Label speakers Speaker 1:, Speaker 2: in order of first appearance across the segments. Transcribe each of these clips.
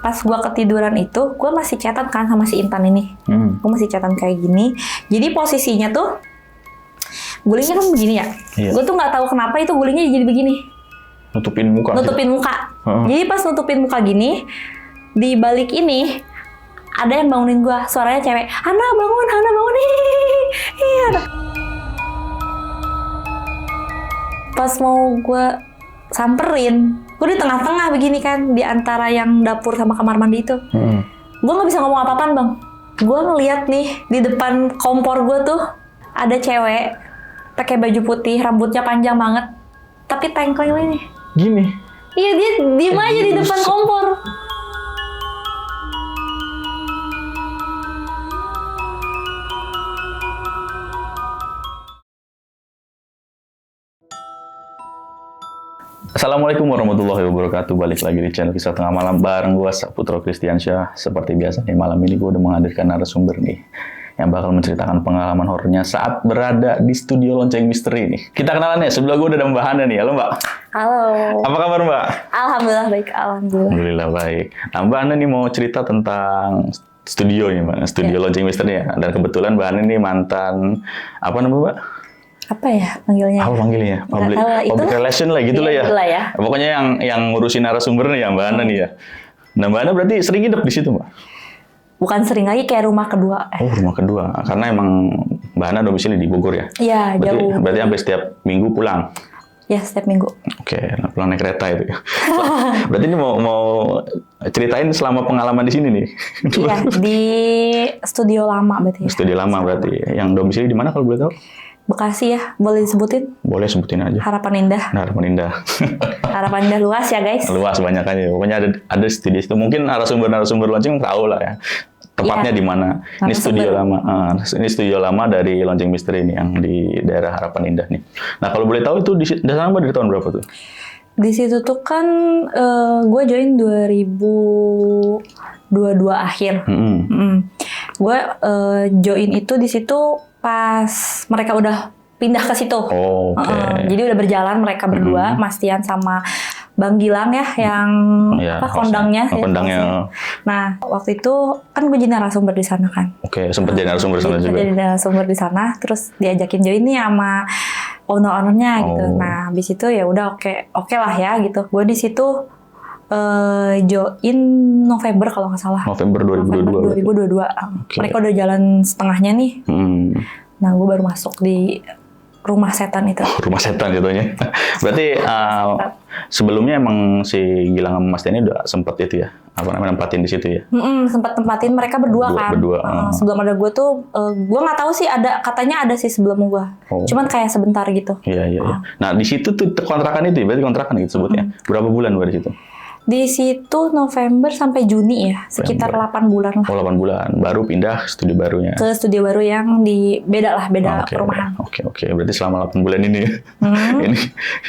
Speaker 1: pas gue ketiduran itu, gue masih chatan kan sama si Intan ini. Gue masih chatan kayak gini. Jadi posisinya tuh gulingnya kan begini ya. Iya. Gue tuh nggak tahu kenapa itu gulingnya jadi begini.
Speaker 2: Nutupin muka.
Speaker 1: Jadi pas nutupin muka gini, di balik ini ada yang bangunin gue. Suaranya cewek. Hana bangun. Iya. Pas mau gue samperin, gue di tengah-tengah begini kan, di antara yang dapur sama kamar mandi itu. Gue nggak bisa ngomong apa-apaan bang. Gue ngeliat nih di depan kompor gue tuh ada cewek pakai baju putih, rambutnya panjang banget, tapi tengkleng ini.
Speaker 2: Gini?
Speaker 1: Iya, dia diem aja di depan kompor.
Speaker 2: Assalamualaikum warahmatullahi wabarakatuh. Balik lagi di channel Kisah Tengah Malam bareng gue Saputra Kristiansyah. Seperti biasa nih, malam ini gue udah menghadirkan narasumber nih yang bakal menceritakan pengalaman horornya saat berada di studio Lonceng Misteri nih. Kita kenalan ya, sebelah gue udah ada Mbak Hana nih. Halo Mbak.
Speaker 1: Halo.
Speaker 2: Apa kabar Mbak?
Speaker 1: Alhamdulillah baik,
Speaker 2: Alhamdulillah baik. Nah Mbak Hana nih mau cerita tentang studio nih Mbak, studio Lonceng Misteri ya. Dan kebetulan Mbak Hana nih mantan, apa namanya Mbak?
Speaker 1: Apa ya panggilnya?
Speaker 2: Apa panggilnya? Public relation lah gitulah ya.
Speaker 1: Ya.
Speaker 2: Pokoknya yang ngurusin narasumber nih ya Mbak Hana nih ya. Nah Mbak Hana berarti sering hidup di situ Mbak?
Speaker 1: Bukan sering lagi, kayak rumah kedua.
Speaker 2: Oh rumah kedua, karena emang Mbak Hana domisili di Bogor ya?
Speaker 1: Iya jauh.
Speaker 2: Berarti sampai setiap minggu pulang?
Speaker 1: Ya setiap minggu.
Speaker 2: Oke, pulang naik kereta itu ya. Berarti ini mau ceritain selama pengalaman di sini nih?
Speaker 1: Iya di studio lama berarti. Ya.
Speaker 2: Studio lama berarti. Yang domisili di mana kalau boleh tahu?
Speaker 1: Bekasi ya, boleh disebutin?
Speaker 2: Boleh sebutin aja.
Speaker 1: Harapan Indah.
Speaker 2: Harapan Indah.
Speaker 1: Harapan Indah luas ya guys.
Speaker 2: Luas banyak aja. Pokoknya ada studio itu. Mungkin narasumber Lonceng tahu lah ya. Tepatnya di mana? Ini studio lama. Ini studio lama dari Lonceng Misteri nih yang di daerah Harapan Indah nih. Nah kalau boleh tahu itu di sana dari tahun berapa tuh?
Speaker 1: Di situ tuh kan gue join 2022 akhir. Gue join itu di situ pas mereka udah pindah ke situ.
Speaker 2: Oh, okay.
Speaker 1: Jadi udah berjalan mereka berdua, Mas Tian sama Bang Gilang ya, yang kondangnya.
Speaker 2: Kondangnya.
Speaker 1: Nah, waktu itu kan gue jadi narasumber di sana kan.
Speaker 2: Oke, sempat jadi narasumber di sana juga.
Speaker 1: Jadi narasumber di sana, terus diajakin join nih sama owner-ownernya gitu. Nah, habis itu ya udah oke lah ya gitu. Gue di situ join November kalau nggak salah.
Speaker 2: November 2022.
Speaker 1: Okay. Mereka udah jalan setengahnya nih. Nah, gue baru masuk di rumah setan itu.
Speaker 2: Rumah setan jatuhnya. Berarti sebelumnya emang si Gilang sama Mas Tian udah sempat itu ya? Apa namanya nempatin di situ ya?
Speaker 1: Sempat tempatin mereka berdua kan. Sebelum ada gue tuh, gue nggak tahu sih katanya ada sih sebelum gue. Cuman kayak sebentar gitu.
Speaker 2: Iya. Nah di situ tuh kontrakan itu, berarti kontrakan gitu sebutnya. Berapa bulan di situ?
Speaker 1: Di situ November sampai Juni ya, sekitar 8 bulan lah.
Speaker 2: 8 bulan, baru pindah ke studio barunya.
Speaker 1: Ke studio baru yang beda perumahan.
Speaker 2: Oke. Berarti selama 8 bulan ini ini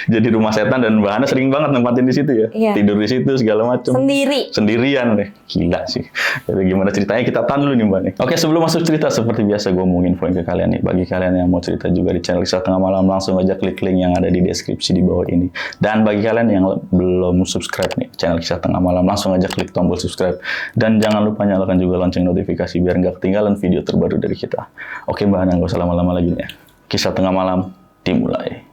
Speaker 2: jadi rumah setan dan Mbak Hana sering banget nempatin di situ ya. Iya. Tidur di situ segala macam. Sendirian deh. Gila sih. Jadi gimana ceritanya kita tahan dulu nih Mbak nih. Oke, sebelum masuk cerita seperti biasa gue mau infoin ke kalian nih. Bagi kalian yang mau cerita juga di channel Kisah Tengah Malam, langsung aja klik link yang ada di deskripsi di bawah ini. Dan bagi kalian yang belum subscribe nih channel Kisah Tengah Malam, langsung aja klik tombol subscribe. Dan jangan lupa nyalakan juga lonceng notifikasi biar nggak ketinggalan video terbaru dari kita. Oke Mbak Hana, nggak usah lama-lama lagi nih. Kisah Tengah Malam dimulai.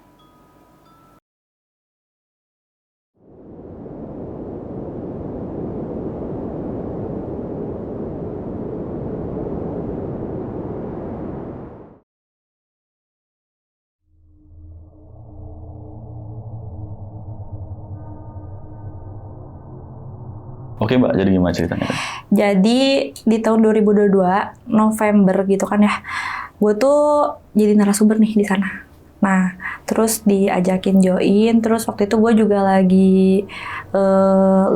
Speaker 2: Oke Mbak, jadi gimana ceritanya?
Speaker 1: Jadi di tahun 2022 November gitu kan ya, gue tuh jadi narasumber nih di sana. Nah, terus diajakin join, terus waktu itu gue juga lagi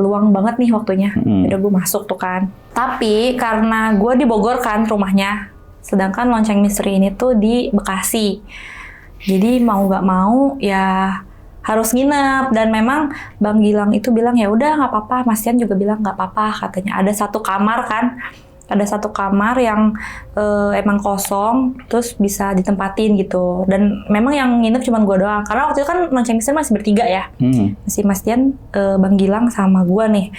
Speaker 1: luang banget nih waktunya. Udah gue masuk tuh kan. Tapi karena gue di Bogor kan rumahnya, sedangkan Lonceng Misteri ini tuh di Bekasi. Jadi mau nggak mau ya harus nginep, dan memang Bang Gilang itu bilang ya udah nggak apa-apa, Mas Tian juga bilang nggak apa-apa katanya. Ada satu kamar yang emang kosong, terus bisa ditempatin gitu. Dan memang yang nginep cuma gue doang, karena waktu itu kan Lonceng Misteri masih bertiga ya, masih Mas Tian, Bang Gilang sama gue nih.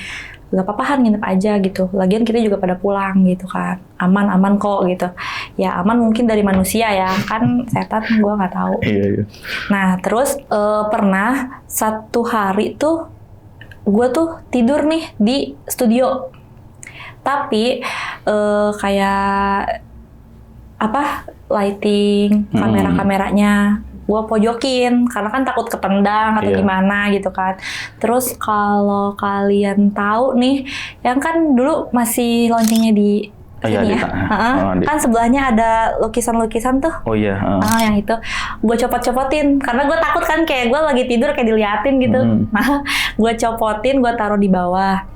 Speaker 1: gak apa-apa Han, nginep aja gitu. Lagian kita juga pada pulang gitu kan. Aman-aman kok gitu. Ya aman mungkin dari manusia ya. Kan setan gue gak tahu.
Speaker 2: Iya.
Speaker 1: Nah terus pernah satu hari tuh gue tuh tidur nih di studio. Tapi kayak lighting, kamera-kameranya gue pojokin karena kan takut kependang atau gimana gitu kan. Terus kalau kalian tahu nih, yang kan dulu masih launchingnya di sini ya, kan sebelahnya ada lukisan-lukisan tuh.
Speaker 2: Oh iya.
Speaker 1: Yang itu gue copot-copotin karena gue takut kan kayak gue lagi tidur kayak diliatin gitu. Nah, gue copotin, gue taruh di bawah.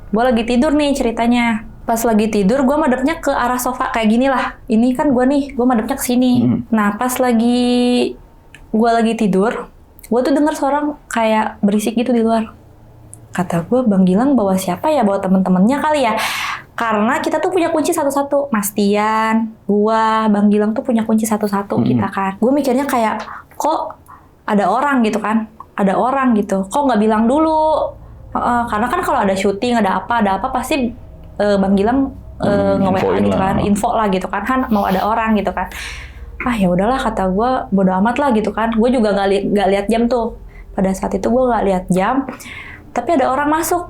Speaker 1: Gue lagi tidur nih ceritanya. Pas lagi tidur, gue madepnya ke arah sofa kayak gini lah. Ini kan gue madepnya ke sini. Nah, pas gue lagi tidur, gue tuh denger suara kayak berisik gitu di luar. Kata gue, Bang Gilang bawa siapa ya? Bawa temen-temennya kali ya? Karena kita tuh punya kunci satu-satu. Mas Tian, gue, Bang Gilang tuh punya kunci satu-satu kita kan. Gue mikirnya kayak, kok ada orang gitu kan? Ada orang gitu. Kok nggak bilang dulu? Karena kan kalau ada syuting, ada apa pasti Bang Gilang nge-WA gitu kan, info lah gitu kan, Han mau ada orang gitu kan. Ya udahlah kata gue, bodo amat lah gitu kan. Gue juga nggak lihat jam tuh. Pada saat itu gue nggak lihat jam, tapi ada orang masuk,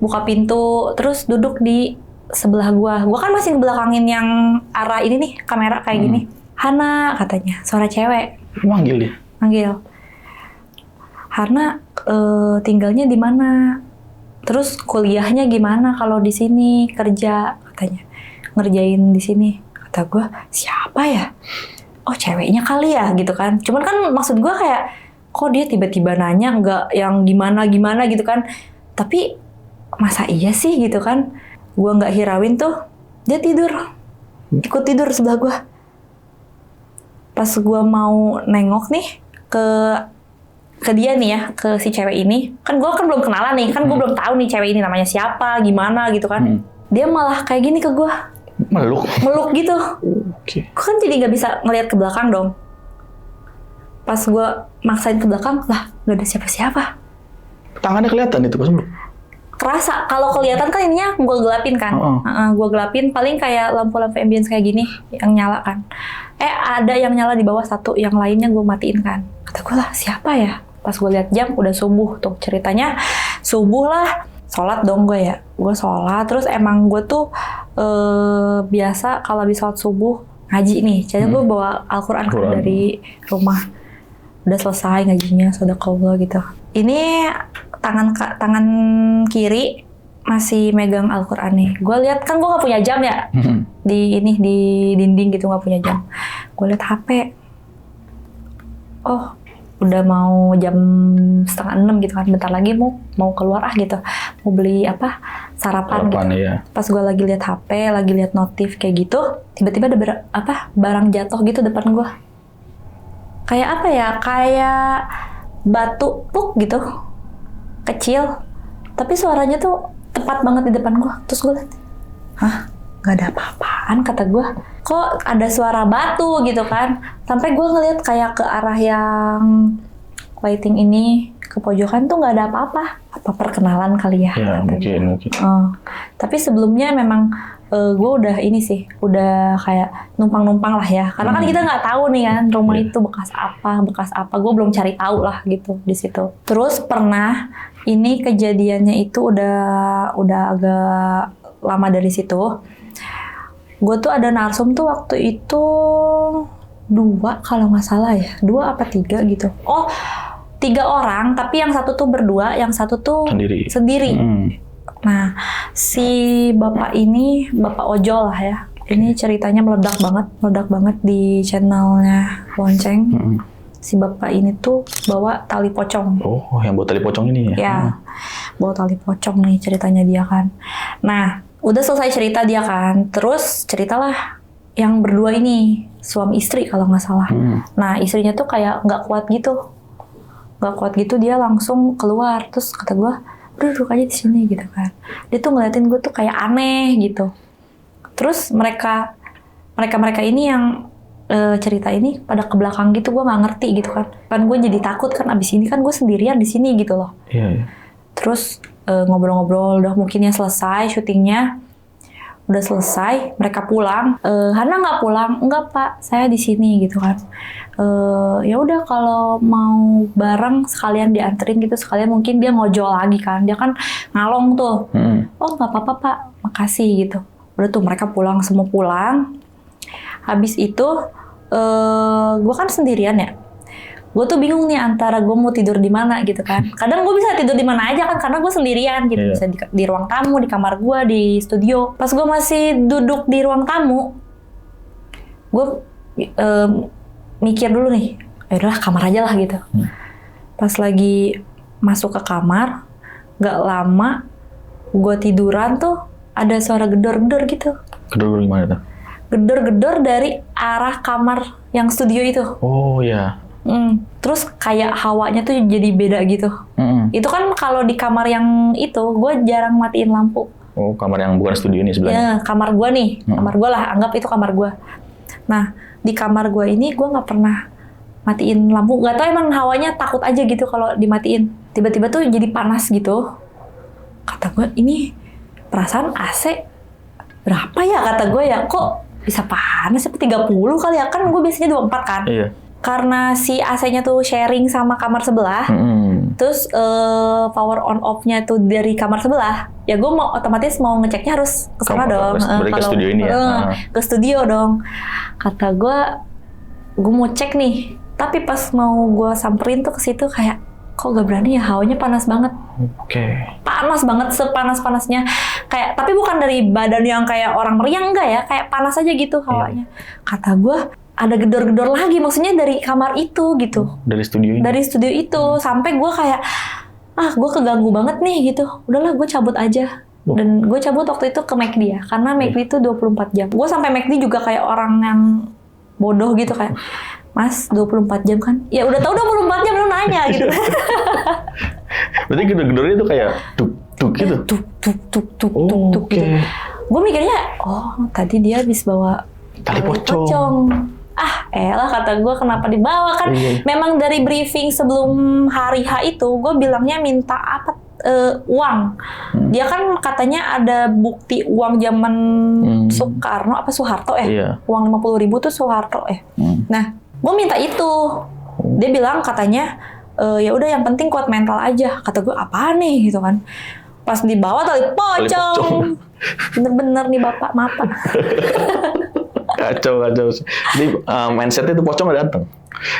Speaker 1: buka pintu, terus duduk di sebelah gue. Gue kan masih ngebelakangin yang arah ini nih, kamera kayak gini. Hana katanya, suara cewek.
Speaker 2: Manggil dia?
Speaker 1: Manggil. Hana tinggalnya di mana? Terus kuliahnya gimana kalau di sini kerja katanya, ngerjain di sini. Kata gue, siapa ya? Oh ceweknya kali ya gitu kan. Cuman kan maksud gue kayak, kok dia tiba-tiba nanya nggak yang gimana gitu kan. Tapi masa iya sih gitu kan. Gue nggak hirauin tuh, dia tidur. Ikut tidur sebelah gue. Pas gue mau nengok nih ke dia nih ya, ke si cewek ini. Kan gue kan belum kenalan nih, kan gue belum tahu nih cewek ini namanya siapa, gimana gitu kan. Dia malah kayak gini ke gue. Meluk gitu.
Speaker 2: Okay.
Speaker 1: Gue kan jadi nggak bisa ngelihat ke belakang dong. Pas gue maksain ke belakang, lah nggak ada siapa-siapa.
Speaker 2: Tangannya kelihatan itu pas meluk?
Speaker 1: Kerasa. Kalau kelihatan kan ininya gue gelapin kan. Gue gelapin paling kayak lampu-lampu ambience kayak gini yang nyala kan. Ada yang nyala di bawah satu, yang lainnya gue matiin kan. Kata gue lah siapa ya? Pas gue lihat jam udah subuh tuh ceritanya. Subuh lah. Sholat dong gue ya. Gue sholat, terus emang gue tuh biasa kalau habis sholat subuh ngaji nih. Jadi gue bawa Al-Quran kan dari rumah. Udah selesai ngajinya, sodaqallah gitu. Ini tangan kiri masih megang Al-Quran nih. Gue lihat kan gue nggak punya jam ya. Di dinding gitu nggak punya jam. Gue lihat HP. Oh, udah mau jam 5:30 gitu kan, bentar lagi mau keluar gitu, mau beli sarapan gitu.
Speaker 2: Ya.
Speaker 1: Pas gue lagi lihat HP, lagi lihat notif kayak gitu, tiba-tiba ada barang jatuh gitu depan gue. Kayak kayak batu puk gitu, kecil, tapi suaranya tuh tepat banget di depan gue. Terus gue lihat, nggak ada apa-apaan kata gue. Kok ada suara batu gitu kan. Sampai gue ngeliat kayak ke arah yang lighting ini, ke pojokan tuh nggak ada apa-apa. Apa perkenalan kali ya?
Speaker 2: Ya mungkin.
Speaker 1: Tapi sebelumnya memang gue udah ini sih, udah kayak numpang-numpang lah ya. Karena kan kita nggak tahu nih kan rumah itu bekas apa. Gue belum cari tahu lah gitu di situ. Terus pernah ini kejadiannya itu udah agak lama dari situ. Gue tuh ada narsum tuh waktu itu 2 kalau nggak salah ya, 2 apa 3 gitu. 3 orang, tapi yang satu tuh berdua, yang satu tuh sendiri. Nah, si bapak ini, Bapak Ojol lah ya. Ini ceritanya meledak banget di channelnya Lonceng. Si bapak ini tuh bawa tali pocong.
Speaker 2: Oh, yang bawa tali pocong ini ya?
Speaker 1: Ya, bawa tali pocong nih ceritanya dia kan. Nah, udah selesai cerita dia kan, terus ceritalah yang berdua ini, suami istri kalau nggak salah. Nah, istrinya tuh kayak nggak kuat gitu, dia langsung keluar. Terus kata gue, udah duduk aja di sini gitu kan. Dia tuh ngeliatin gue tuh kayak aneh gitu. Terus mereka ini yang cerita ini pada ke belakang gitu, gue nggak ngerti gitu kan. Kan gue jadi takut kan, abis ini kan gue sendirian di sini gitu loh.
Speaker 2: Iya.
Speaker 1: Terus ngobrol-ngobrol, udah mungkinnya selesai syutingnya. Udah selesai, mereka pulang. Hana nggak pulang? Enggak Pak, saya di sini gitu kan. Ya udah kalau mau bareng sekalian dianterin gitu, sekalian mungkin dia ngojol lagi kan. Dia kan ngalong tuh. Oh nggak apa-apa Pak, makasih gitu. Udah tuh mereka pulang, semua pulang. Habis itu gue kan sendirian ya. Gue tuh bingung nih antara gue mau tidur di mana gitu kan. Kadang gue bisa tidur di mana aja kan karena gue sendirian gitu. Bisa di ruang tamu, di kamar gue, di studio. Pas gue masih duduk di ruang tamu, gue mikir dulu nih, yaudahlah kamar aja lah gitu. Pas lagi masuk ke kamar, gak lama gue tiduran tuh ada suara gedor-gedor gitu.
Speaker 2: Gedor gimana tuh?
Speaker 1: Gedor-gedor dari arah kamar yang studio itu.
Speaker 2: Oh ya.
Speaker 1: Terus kayak hawanya tuh jadi beda gitu. Itu kan kalau di kamar yang itu, gue jarang matiin lampu.
Speaker 2: Oh, kamar yang bukan studio ini sebelahnya?
Speaker 1: Ya, kamar gue nih. Kamar gue lah, anggap itu kamar gue. Nah, di kamar gue ini gue nggak pernah matiin lampu. Gak tau emang hawanya takut aja gitu kalau dimatiin. Tiba-tiba tuh jadi panas gitu. Kata gue, ini perasaan AC berapa ya? Kata gue ya, kok bisa panas? 30 kali ya? Kan gue biasanya 24 kan?
Speaker 2: Iya.
Speaker 1: Karena si AC-nya tuh sharing sama kamar sebelah, terus power on off-nya tuh dari kamar sebelah, ya gue mau otomatis mau ngeceknya harus ke sana dong.
Speaker 2: Ke studio ini ya?
Speaker 1: Ke studio dong. Kata gue mau cek nih. Tapi pas mau gue samperin tuh ke situ kayak, kok gak berani ya, hawanya panas banget. Panas banget, sepanas-panasnya. Kayak, tapi bukan dari badan yang kayak orang meriang, enggak ya, kayak panas aja gitu hawanya. Kata gue, ada gedor-gedor lagi, maksudnya dari kamar itu gitu.
Speaker 2: Dari studio ini?
Speaker 1: Dari studio itu, sampai gue kayak, gue keganggu banget nih gitu. Udahlah gue cabut aja. Dan gue cabut waktu itu ke McD ya, karena McD itu 24 jam. Gue sampai McD juga kayak orang yang bodoh gitu, kayak, Mas 24 jam kan? Ya udah tahu 24 jam lu nanya gitu.
Speaker 2: Berarti gedor-gedornya tuh kayak tuk-tuk gitu?
Speaker 1: Tuk-tuk gitu. Gue mikirnya, tadi dia habis bawa
Speaker 2: tali pocong.
Speaker 1: Elah kata gue kenapa dibawa kan? Memang dari briefing sebelum hari H itu gue bilangnya minta apa uang. Dia kan katanya ada bukti uang zaman Soekarno apa Soeharto uang 50.000 tuh Soeharto Nah gue minta itu. Dia bilang katanya ya udah yang penting kuat mental aja. Kata gue apa nih gitu kan? Pas dibawa tali pocong. Bener-bener nih bapak maaf.
Speaker 2: Kacau. Jadi mindsetnya itu pocong gak datang?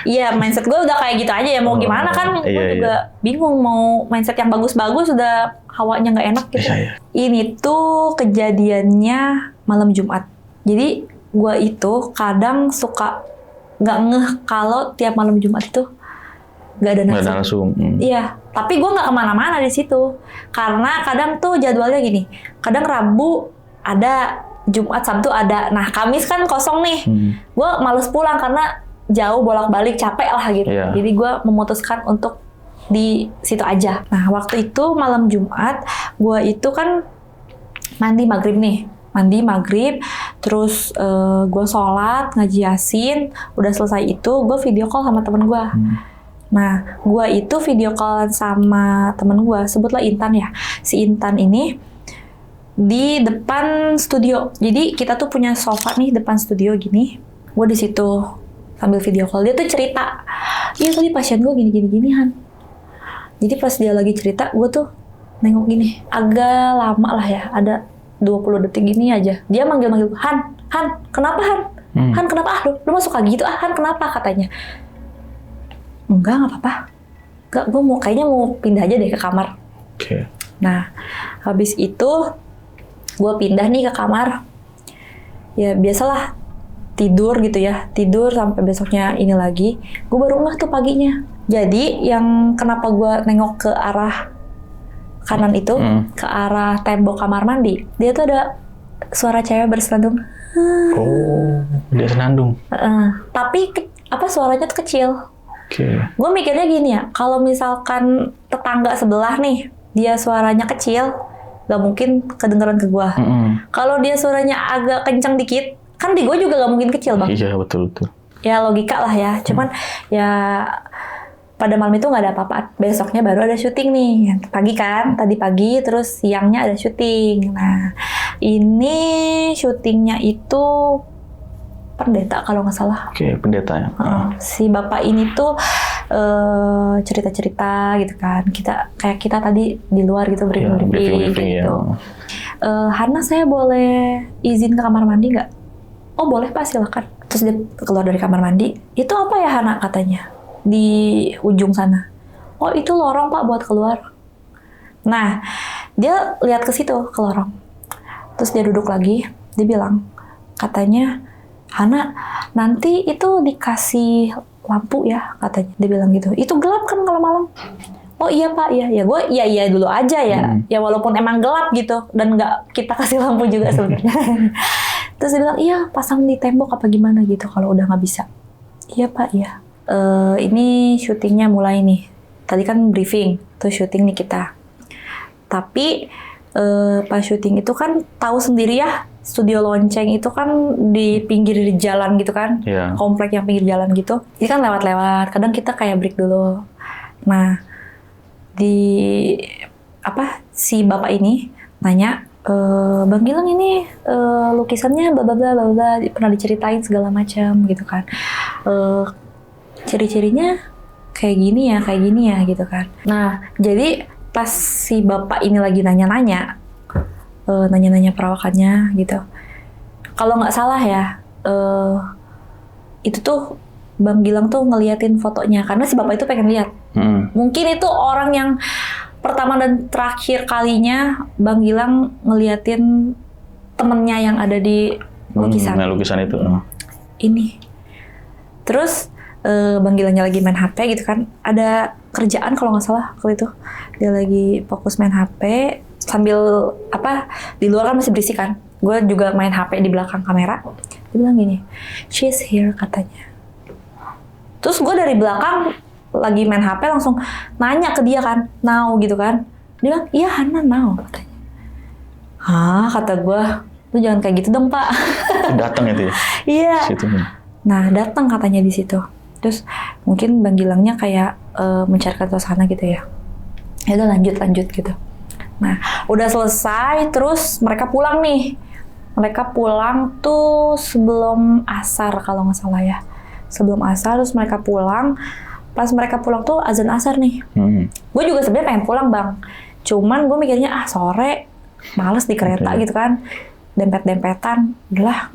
Speaker 1: Iya, mindset gue udah kayak gitu aja ya. Mau gimana kan? Gue juga bingung mau mindset yang bagus-bagus udah hawanya nggak enak gitu. Ini tuh kejadiannya malam Jumat. Jadi gue itu kadang suka nggak ngeh kalau tiap malam Jumat itu nggak ada narsum. Iya, tapi gue nggak kemana-mana di situ. Karena kadang tuh jadwalnya gini. Kadang Rabu ada, Jumat, Sabtu ada. Nah, Kamis kan kosong nih. Gue males pulang karena jauh bolak-balik capek lah gitu. Jadi gue memutuskan untuk di situ aja. Nah, waktu itu malam Jumat, gue itu kan mandi maghrib nih. Mandi maghrib, terus gue sholat, ngaji Yasin. Udah selesai itu, gue video call sama temen gue. Nah, gue itu video call sama temen gue, sebutlah Intan ya. Si Intan ini di depan studio. Jadi kita tuh punya sofa nih depan studio gini. Gue di situ sambil video call. Dia tuh cerita, iya tadi pasien gue gini Han. Jadi pas dia lagi cerita, gue tuh nengok gini. Agak lama lah ya, ada 20 detik gini aja. Dia manggil-manggil, Han, kenapa Han? Han kenapa? Lu masuk lagi gitu? Han kenapa? Katanya. Enggak apa-apa. Enggak, gue kayaknya mau pindah aja deh ke kamar. Nah, habis itu gue pindah nih ke kamar. Ya biasalah tidur gitu ya. Tidur sampai besoknya ini lagi. Gue baru ngeh tuh paginya. Jadi yang kenapa gue nengok ke arah kanan itu, ke arah tembok kamar mandi, dia tuh ada suara cewek bersenandung.
Speaker 2: Dia senandung.
Speaker 1: Tapi suaranya tuh kecil. Gue mikirnya gini ya, kalau misalkan tetangga sebelah nih, dia suaranya kecil, gak mungkin kedengeran ke gue. Kalau dia suaranya agak kenceng dikit, kan di gue juga gak mungkin kecil bang.
Speaker 2: Iya betul.
Speaker 1: Ya logika lah ya, cuman ya pada malam itu nggak ada apa-apa. Besoknya baru ada syuting nih. Pagi kan, tadi pagi, terus siangnya ada syuting. Nah, ini syutingnya itu pendeta kalau nggak salah.
Speaker 2: Oke, pendeta ya.
Speaker 1: Si bapak ini tuh cerita-cerita gitu kan. Kita tadi di luar gitu briefing gitu. Ya. Hana, saya boleh izin ke kamar mandi nggak? Oh boleh Pak, silakan. Terus dia keluar dari kamar mandi. Itu apa ya Hana katanya? Di ujung sana. Oh itu lorong Pak buat keluar. Nah dia lihat ke situ, ke lorong. Terus dia duduk lagi. Dia bilang, katanya Hana nanti itu dikasih lampu ya katanya. Dia bilang gitu. Itu gelap kan kalau malam. Oh iya Pak, iya. Ya gue iya dulu aja ya. Ya walaupun emang gelap gitu dan nggak kita kasih lampu juga sebenarnya. Terus dia bilang, iya pasang di tembok apa gimana gitu kalau udah nggak bisa. Iya Pak, iya. Ini syutingnya mulai nih. Tadi kan briefing, tuh syuting nih kita. Tapi pas syuting itu kan tahu sendiri ya, studio lonceng itu kan di pinggir jalan gitu kan. Yeah. Komplek yang pinggir jalan gitu. Jadi kan lewat-lewat, kadang kita kayak break dulu. Nah, si bapak ini nanya, Bang Gilang ini lukisannya bla bla bla bla pernah diceritain segala macam gitu kan. Ciri-cirinya kayak gini ya gitu kan. Nah, jadi pas si bapak ini lagi nanya-nanya perawakannya gitu. Kalau nggak salah ya, itu tuh Bang Gilang tuh ngeliatin fotonya karena si bapak itu pengen lihat. Mungkin itu orang yang pertama dan terakhir kalinya Bang Gilang ngeliatin temennya yang ada di lukisan.
Speaker 2: Lukisan itu.
Speaker 1: Ini. Terus Bang Gilangnya lagi main HP gitu kan. Ada kerjaan kalau nggak salah waktu itu. Dia lagi fokus main HP sambil di luar kan masih berisik kan. Gue juga main HP di belakang kamera. Dia bilang gini, she's here katanya. Terus gue dari belakang lagi main HP langsung nanya ke dia kan, now gitu kan. Dia bilang, iya Hana now katanya. Hah, kata gue, lu jangan kayak gitu dong Pak.
Speaker 2: Datang itu ya?
Speaker 1: Iya. Nah, datang katanya di situ. Terus mungkin Bang Gilangnya kayak mencarikan suasana gitu ya. Ya udah lanjut gitu. Nah, udah selesai, terus mereka pulang nih. Mereka pulang tuh sebelum asar kalau nggak salah ya. Sebelum asar, terus mereka pulang. Pas mereka pulang tuh azan asar nih. Gue juga sebenarnya pengen pulang Bang. Cuman gue mikirnya sore males di kereta gitu kan. Dempet-dempetan. Udahlah,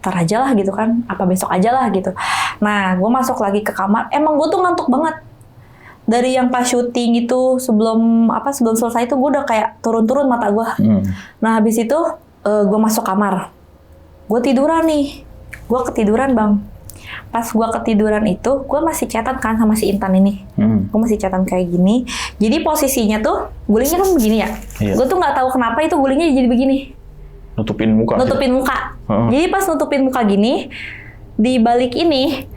Speaker 1: ntar aja lah gitu kan. Apa besok aja lah gitu. Nah, gue masuk lagi ke kamar. Emang gue tuh ngantuk banget. Dari yang pas syuting itu sebelum selesai itu gue udah kayak turun-turun mata gue. Nah, habis itu gue masuk kamar. Gue tiduran nih. Gue ketiduran Bang. Pas gue ketiduran itu, gue masih chatan kan sama si Intan ini. Gue masih chatan kayak gini. Jadi posisinya tuh, gulingnya kan begini ya. Iya. Gue tuh nggak tahu kenapa itu gulingnya jadi begini.
Speaker 2: Nutupin muka.
Speaker 1: Jadi pas nutupin muka gini, di balik ini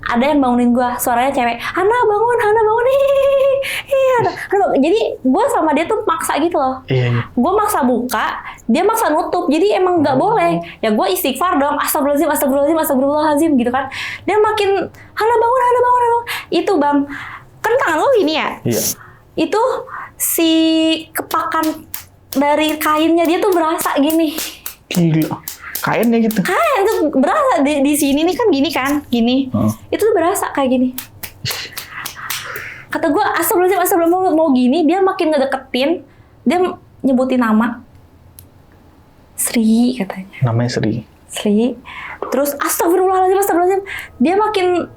Speaker 1: ada yang bangunin gue. Suaranya cewek, Hana bangun. Jadi gue sama dia tuh maksa gitu loh. Iya. Gue maksa buka, dia maksa nutup. Jadi emang nggak boleh. Ya gue istighfar dong. Astagfirullahaladzim gitu kan. Dia makin Hana bangun. Itu Bang, kan tangan lo gini ya. Iya. Itu si kepakan dari kainnya dia tuh berasa gini. Gila. Kainnya gitu. Kain tuh berasa di sini nih kan gini. Itu tuh berasa kayak gini. Kata gue, astagfirullahaladzim mau gini, dia makin ngedeketin, dia nyebutin nama. Sri katanya. Namanya Sri. Terus astagfirullahaladzim. Dia makin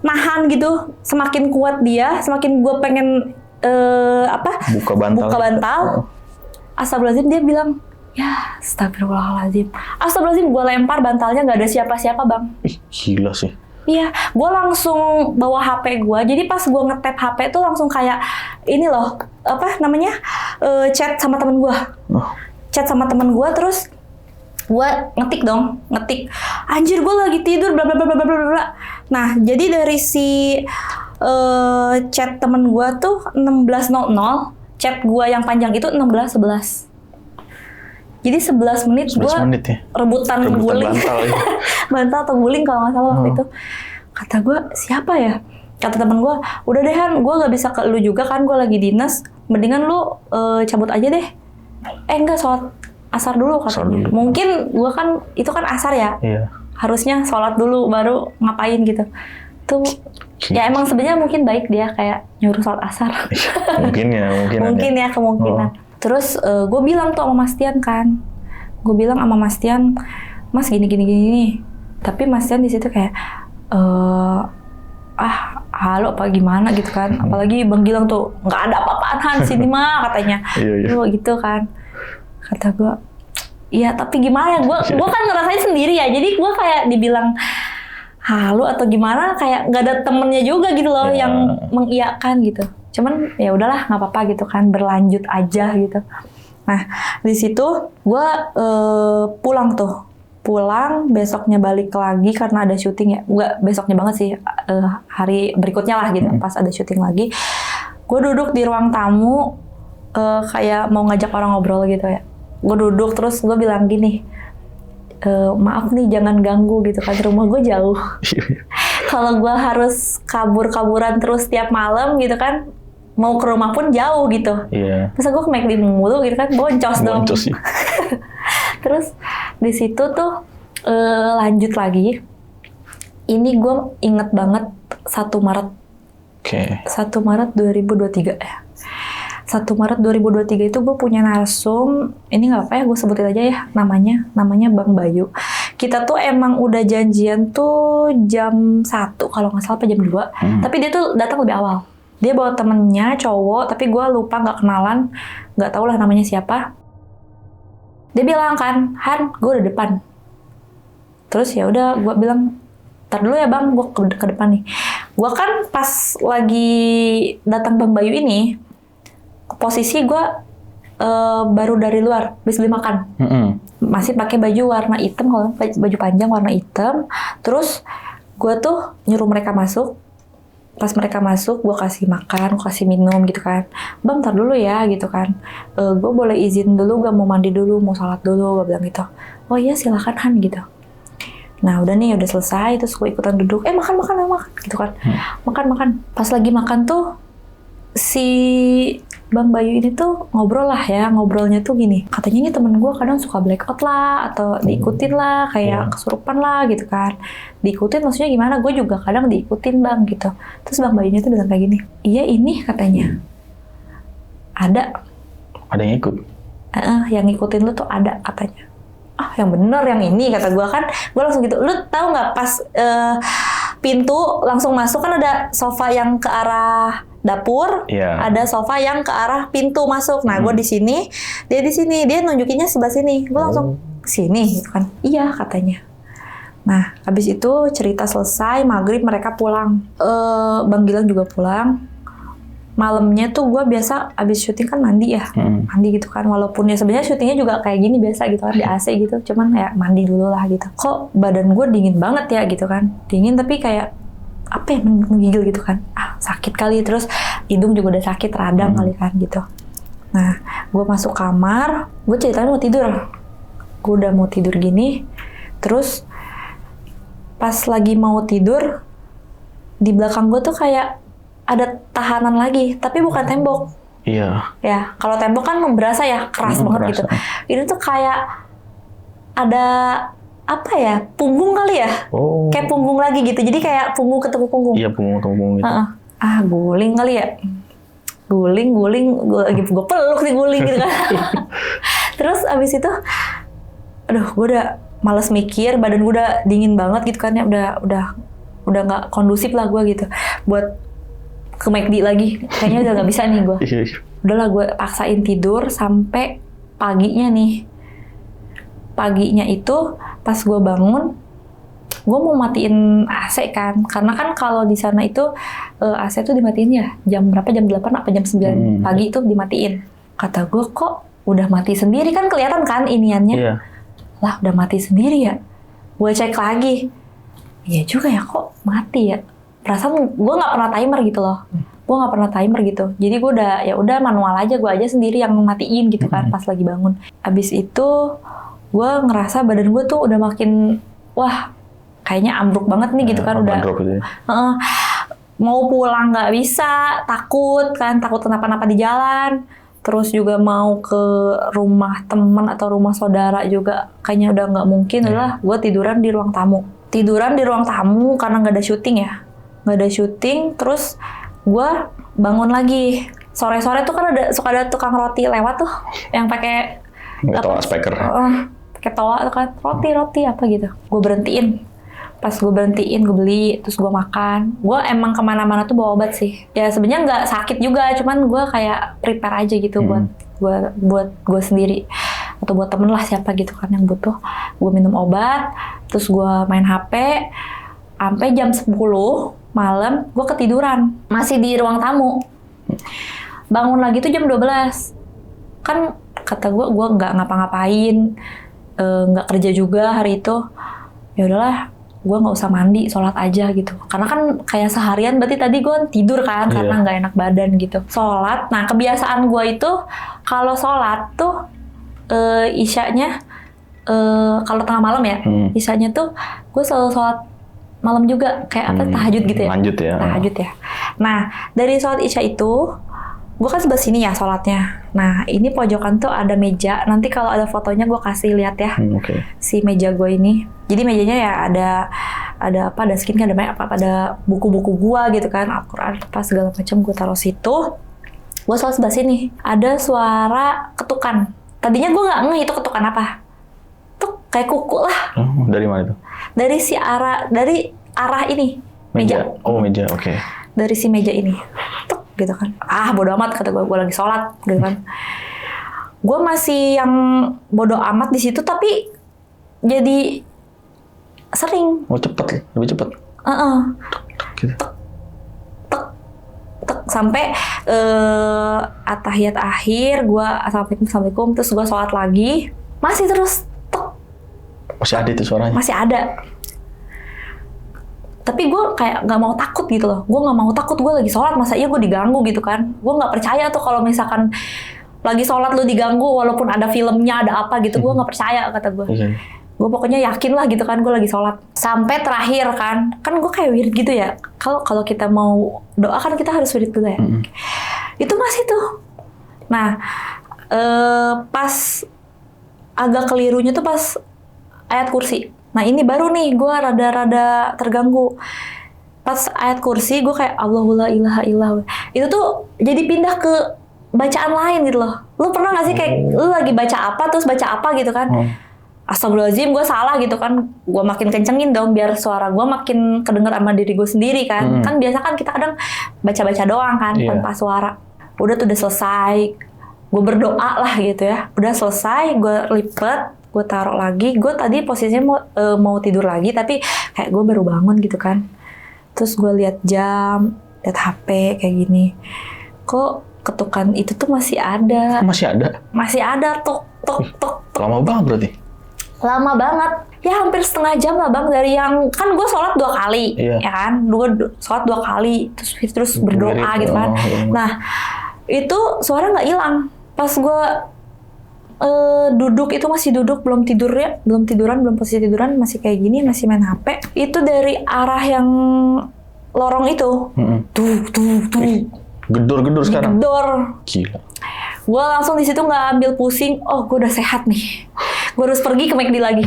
Speaker 1: nahan gitu, semakin kuat dia, semakin gue pengen buka bantal. Astagfirullahaladzim, dia bilang, ya astagfirullahaladzim. Gue lempar bantalnya, nggak ada siapa-siapa Bang.
Speaker 2: Ih, gila sih.
Speaker 1: Iya, gue langsung bawa HP gue. Jadi pas gue nge-tap HP tuh langsung kayak ini loh, chat sama temen gue. Chat sama temen gue, terus gue ngetik. Anjir, gue lagi tidur, bla bla bla bla bla bla. Nah, jadi dari si chat temen gue tuh 16.00, chat gue yang panjang itu 16.11. Jadi 11 menit gue rebutan guling. Bantal atau guling kalau nggak salah waktu itu. Kata gue, siapa ya? kata temen gue, udah deh Han, gue gak bisa ke lu juga kan, gue lagi dinas, mendingan lu cabut aja deh. Enggak, sholat asar dulu katanya. Mungkin gue kan, itu kan asar ya, harusnya sholat dulu baru ngapain gitu. Tuh ya emang sebenarnya mungkin baik dia kayak nyuruh sholat asar.
Speaker 2: Mungkin ya
Speaker 1: kemungkinan. Terus gue bilang tuh sama Mas Tian kan, gue bilang sama Mas Tian, Mas gini. Tapi Mas Tian di situ kayak halo apa gimana gitu kan. Apalagi Bang Gilang tuh nggak ada apa-apaan Han sini mah katanya. Gitu kan. Kata gue, iya tapi gimana ya, gue kan ngerasain sendiri ya, jadi gue kayak dibilang halu atau gimana, kayak nggak ada temennya juga gitu loh yang mengiyakan gitu. Cuman ya udahlah nggak apa-apa gitu kan, berlanjut aja gitu. Nah di situ gue pulang besoknya balik lagi karena ada syuting ya, nggak besoknya banget sih, hari berikutnya lah gitu, pas ada syuting lagi. Gue duduk di ruang tamu kayak mau ngajak orang ngobrol gitu ya. Gue duduk terus gue bilang gini, maaf nih jangan ganggu gitu kan, rumah gue jauh. Kalau gue harus kabur-kaburan terus tiap malam gitu kan, mau ke rumah pun jauh gitu. Masa gue ke McD mulu gitu kan, boncos dong. Terus di situ tuh lanjut lagi. Ini gue inget banget 1 Maret. 1 Maret 2023 ya. 1 Maret 2023 itu gue punya narsum, ini nggak apa ya gue sebutin aja ya namanya Bang Bayu. Kita tuh emang udah janjian tuh jam 1 kalau nggak salah, apa jam 2. Tapi dia tuh datang lebih awal. Dia bawa temennya cowok, tapi gue lupa, nggak kenalan, nggak tau lah namanya siapa. Dia bilang kan, Han, gue udah depan. Terus ya udah, gue bilang, ntar dulu ya bang, gue ke depan nih. Gue kan pas lagi datang Bang Bayu ini, posisi gue baru dari luar, habis beli makan. Masih pakai baju warna hitam, kalau baju panjang warna hitam. Terus gue tuh nyuruh mereka masuk. Pas mereka masuk, gue kasih makan, gue kasih minum gitu kan. Bang, ntar dulu ya gitu kan. Gue boleh izin dulu, gue mau mandi dulu, mau sholat dulu, gue bilang gitu. Oh iya silakan Han gitu. Nah udah nih, udah selesai, terus gue ikutan duduk. Makan gitu kan. Makan. Pas lagi makan tuh, si Bang Bayu ini tuh ngobrolnya tuh gini. Katanya ini temen gue kadang suka blackout lah, atau diikutin lah, kayak kesurupan lah gitu kan. Diikutin maksudnya gimana? Gue juga kadang diikutin bang gitu. Terus Bang Bayunya tuh bilang kayak gini, iya ini katanya. Ada yang ikut? Yang ngikutin lu tuh ada katanya. Yang bener yang ini kata gue kan. Gue langsung gitu, lu tahu nggak pas pintu langsung masuk kan ada sofa yang ke arah dapur, ada sofa yang ke arah pintu masuk. Nah, gue di sini, dia di sini, dia nunjukinnya sebelah sini. Gue langsung sini, gitu kan? Iya katanya. Nah, habis itu cerita selesai, maghrib mereka pulang. Bang Gilang juga pulang. Malamnya tuh gue biasa habis syuting kan mandi ya, mandi gitu kan. Walaupun ya sebenarnya syutingnya juga kayak gini biasa gitu kan, di AC gitu. Cuman ya mandi dulu lah gitu. Kok badan gue dingin banget ya gitu kan? Dingin tapi kayak apa ya, menggigil gitu kan, sakit kali, terus hidung juga udah sakit, radang kali kan gitu. Nah, gue masuk kamar, gue ceritanya mau tidur, gue udah mau tidur gini, terus pas lagi mau tidur, di belakang gue tuh kayak ada tahanan lagi, tapi bukan tembok.
Speaker 2: Iya.
Speaker 1: Ya, kalau tembok kan berasa ya, keras banget gitu. Ini tuh kayak ada apa ya, punggung kali ya, kayak punggung lagi gitu, jadi kayak punggung ketemu punggung.
Speaker 2: Iya, punggung ketemu punggung gitu.
Speaker 1: Guling kali ya, guling, gue peluk nih guling gitu kan. Terus abis itu, aduh, gue udah males mikir, badan gue udah dingin banget gitu kan ya, udah nggak kondusif lah gue gitu, buat ke McD lagi, kayaknya udah nggak bisa nih gue. Udahlah gue paksain tidur sampai paginya nih. Paginya itu pas gue bangun, gue mau matiin AC kan, karena kan kalau di sana itu AC tuh dimatiin ya jam berapa, jam 8 apa jam 9 pagi itu dimatiin. Kata gue, kok udah mati sendiri, kan kelihatan kan iniannya. Lah udah mati sendiri ya. Gue cek lagi, iya juga ya, kok mati ya. Perasaan gue nggak pernah timer gitu loh. Gue nggak pernah timer gitu. Jadi gue udah manual aja, gue aja sendiri yang matiin gitu kan pas lagi bangun. Abis itu gue ngerasa badan gue tuh udah makin, wah kayaknya ambruk banget nih gitu kan, udah mau pulang nggak bisa, takut kenapa-napa di jalan. Terus juga mau ke rumah teman atau rumah saudara juga kayaknya udah nggak mungkin lah. Gue tiduran di ruang tamu. Karena nggak ada syuting ya. Nggak ada syuting, terus gue bangun lagi. Sore-sore tuh kan suka ada tukang roti lewat tuh, yang pakai
Speaker 2: toa speaker.
Speaker 1: Pakai toa tuh kan, roti apa gitu. Gue berhentiin. Pas gue berhentiin, gue beli, terus gue makan. Gue emang kemana-mana tuh bawa obat sih. Ya sebenarnya nggak sakit juga, cuman gue kayak prepare aja gitu buat gue sendiri atau buat temen lah siapa gitu kan yang butuh. Gue minum obat, terus gue main HP sampai jam 10 malam. Gue ketiduran, masih di ruang tamu. Bangun lagi tuh jam 12. Kan kata gue nggak ngapa-ngapain, nggak kerja juga hari itu. Ya udahlah, gue nggak usah mandi, sholat aja gitu. Karena kan kayak seharian berarti tadi gue tidur kan, karena nggak enak badan gitu. Sholat, nah kebiasaan gue itu kalau sholat tuh isyanya kalau tengah malam ya, isyanya tuh gue selalu sholat malam juga, kayak tahajud gitu ya. Tahajud ya. Nah dari sholat isya itu gue kan sebelah sini ya sholatnya. Nah ini pojokan tuh ada meja. Nanti kalau ada fotonya gue kasih lihat ya. Si meja gue ini. Jadi mejanya ya ada skincare, ada buku-buku gue gitu kan, Al-Quran apa segala macam gue taruh situ. Gue sholat sebelah sini. Ada suara ketukan. Tadinya gue nggak ngeh itu ketukan apa. Tuh kayak kuku lah.
Speaker 2: Dari mana itu?
Speaker 1: Dari arah ini. Meja.
Speaker 2: Oh meja, oke.
Speaker 1: Dari si meja ini. Gitu kan, bodo amat kata gue lagi sholat gitu kan. Gue masih yang bodo amat di situ, tapi jadi sering.
Speaker 2: Lebih cepet. Gitu.
Speaker 1: Tek sampai atahiyat akhir, gue assalamualaikum, terus gue sholat lagi, masih terus tek.
Speaker 2: Masih ada itu suaranya.
Speaker 1: Masih ada. Tapi gue kayak nggak mau takut gitu loh. Gue nggak mau takut, gue lagi sholat, masa iya gue diganggu gitu kan. Gue nggak percaya tuh kalau misalkan lagi sholat lu diganggu walaupun ada filmnya, ada apa gitu. Gue nggak percaya kata gue. Gue pokoknya yakin lah gitu kan, gue lagi sholat. Sampai terakhir kan gue kayak wirid gitu ya. Kalau kita mau doa kan kita harus wirid dulu ya. Itu masih tuh. Nah pas agak kelirunya tuh pas ayat kursi. Nah ini baru nih gue rada terganggu. Pas ayat kursi gue kayak Allahu la ilaha illallah. Itu tuh jadi pindah ke bacaan lain gitu loh. Lu pernah gak sih kayak lu lagi baca apa terus baca apa gitu kan? Astagfirullahaladzim, gue salah gitu kan. Gue makin kencengin dong biar suara gue makin kedenger sama diri gue sendiri kan. Kan biasa kan kita kadang baca-baca doang kan tanpa suara. Udah selesai. Gue berdoa lah gitu ya. Udah selesai, gue lipet. Gue taruh lagi, gue tadi posisinya mau tidur lagi, tapi kayak gue baru bangun gitu kan. Terus gue lihat jam, lihat HP kayak gini. Kok ketukan itu tuh masih ada?
Speaker 2: Masih ada?
Speaker 1: Masih ada, tok.
Speaker 2: Lama banget berarti?
Speaker 1: Lama banget. Ya hampir setengah jam lah bang, dari yang, kan gue sholat 2 kali, ya kan? Gue sholat 2 kali, terus berdoa gitu kan. Nah, itu suara nggak hilang. Pas gue duduk itu masih duduk, belum posisi tiduran, masih kayak gini, masih main HP. Itu dari arah yang lorong itu, tuh.
Speaker 2: Gedor sekarang.
Speaker 1: Gedor.
Speaker 2: Gila.
Speaker 1: Gue langsung di situ nggak ambil pusing. Oh, gue udah sehat nih. Gue harus pergi ke McD lagi.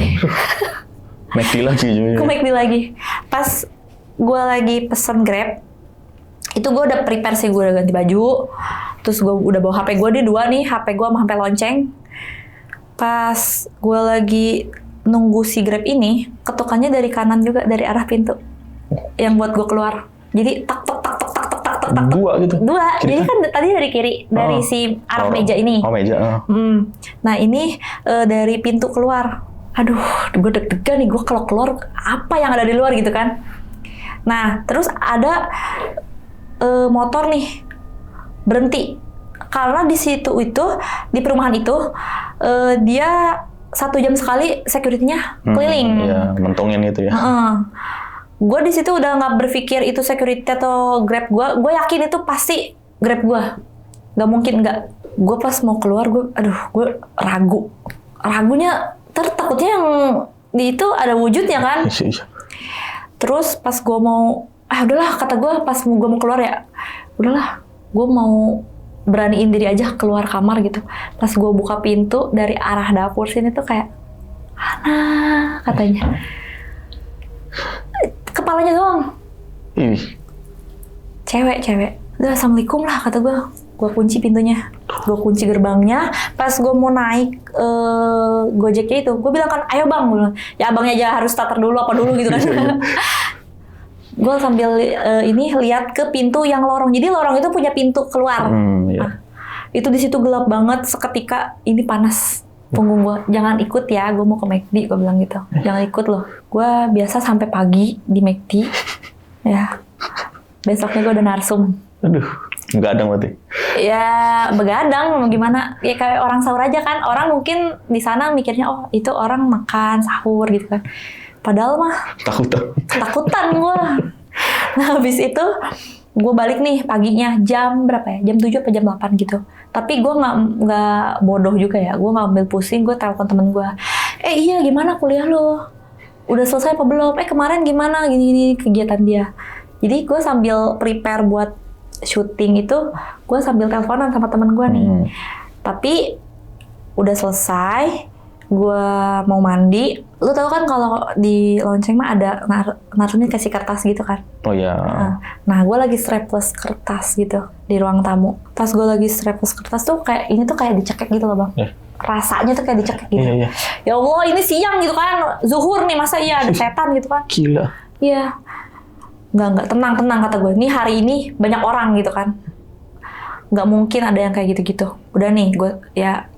Speaker 2: McD lagi juga.
Speaker 1: Ke McD lagi. Pas gue lagi pesen Grab, itu gue udah prepare sih, gue udah ganti baju. Terus gue udah bawa HP gue, 2 nih, HP gue sama HP lonceng. Pas gue lagi nunggu si Grab ini, ketukannya dari kanan juga, dari arah pintu yang buat gue keluar. Jadi tak.
Speaker 2: 2 gitu?
Speaker 1: 2, jadi kan tadi dari kiri, dari si arah meja ini.
Speaker 2: Meja.
Speaker 1: Nah ini dari pintu keluar. Aduh, gue deg-degan nih, gue kalau keluar apa yang ada di luar gitu kan. Nah terus ada motor nih berhenti. Karena di situ itu, di perumahan itu, dia 1 jam sekali security-nya keliling.
Speaker 2: Iya, mentongin itu ya.
Speaker 1: Gue di situ udah nggak berpikir itu security atau Grab gue. Gue yakin itu pasti Grab gue. Nggak mungkin nggak. Gue pas mau keluar, gue ragu. Ragunya, takutnya yang di itu ada wujudnya kan. Terus pas gue mau udahlah, kata gue pas gue mau keluar ya, udahlah, gue mau beraniin diri aja keluar kamar gitu. Pas gue buka pintu dari arah dapur sini tuh kayak, Hana, katanya. Kepalanya doang. Cewek. Udah, assalamualaikum lah, kata gue. Gue kunci pintunya, gue kunci gerbangnya. Pas gue mau naik Gojeknya itu, gue bilang kan, ayo bang, gue bilang, ya abangnya aja harus starter dulu apa dulu gitu kan. Gue sambil ini lihat ke pintu yang lorong. Jadi lorong itu punya pintu keluar. Nah, itu di situ gelap banget. Seketika ini panas punggung gue. Jangan ikut ya, gue mau ke McD. Gue bilang gitu. Jangan ikut loh. Gue biasa sampai pagi di McD. Ya. Besoknya gue udah narsum.
Speaker 2: Aduh, begadang berarti.
Speaker 1: Ya, begadang. Mau gimana? Ya kayak orang sahur aja kan. Orang mungkin di sana mikirnya, oh itu orang makan sahur gitu kan. Padahal mah takutan gue. Nah habis itu gue balik nih paginya jam berapa ya? Jam 7 atau jam 8 gitu. Tapi gue nggak bodoh juga ya. Gue nggak ambil pusing. Gue telepon temen gue. Iya gimana kuliah lo? Udah selesai apa belum? Kemarin gimana? Gini kegiatan dia. Jadi gue sambil prepare buat syuting itu, gue sambil teleponan sama temen gue nih. Tapi udah selesai. Gue mau mandi. Lu tau kan kalau di lonceng mah ada narsumnya kasih kertas gitu kan?
Speaker 2: Oh iya.
Speaker 1: Nah gue lagi strapless kertas gitu di ruang tamu. Pas gue lagi strapless kertas tuh kayak ini tuh kayak dicekek gitu loh bang. Rasanya tuh kayak dicekek gitu.
Speaker 2: Iya.
Speaker 1: Ya Allah ini siang gitu kan, zuhur nih masa iya ada setan gitu kan?
Speaker 2: Gila.
Speaker 1: Iya. Nggak tenang kata gue. Nih hari ini banyak orang gitu kan. Nggak mungkin ada yang kayak gitu-gitu. Udah nih gue ya.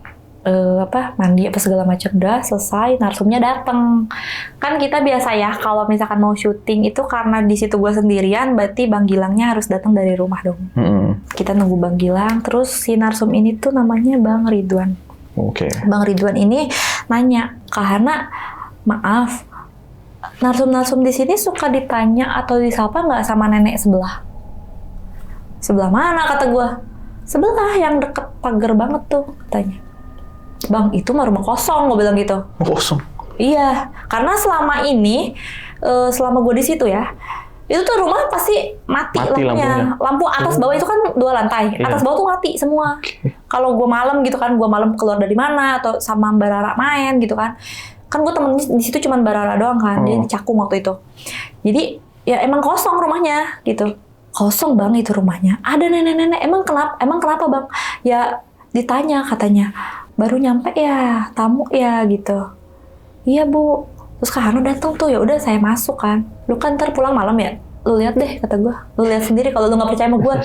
Speaker 1: Mandi apa segala macam udah selesai, narsumnya dateng. Kan kita biasa ya kalau misalkan mau syuting itu karena di situ gue sendirian, berarti Bang Gilangnya harus datang dari rumah dong. Kita nunggu Bang Gilang, terus si narsum ini tuh namanya Bang Ridwan. Bang Ridwan ini nanya, karena maaf, narsum-narsum di sini suka ditanya atau disapa nggak sama nenek sebelah? Sebelah mana kata gue? Sebelah yang deket pagar banget tuh katanya. Bang, itu mah rumah kosong, gue bilang gitu.
Speaker 2: Kosong?
Speaker 1: Iya, karena selama ini, selama gue di situ ya, itu tuh rumah pasti mati lampunya. Lampu atas bawah itu kan 2 lantai, atas bawah tuh mati semua. Kalau gue malam gitu kan, gue malam keluar dari mana, atau sama Mbak Rara main gitu kan. Kan gue temen di situ cuma Mbak Rara doang kan, dia di Cakung waktu itu. Jadi, ya emang kosong rumahnya gitu. Kosong bang itu rumahnya. Ada nenek-nenek, emang kenapa bang? Ya ditanya katanya. Baru nyampe ya, tamu ya gitu. Iya bu. Terus Kak Hana datang tuh, ya udah saya masuk kan. Lu kan ntar pulang malam ya. Lu lihat deh kata gue. Lu lihat sendiri kalau lu nggak percaya sama gue.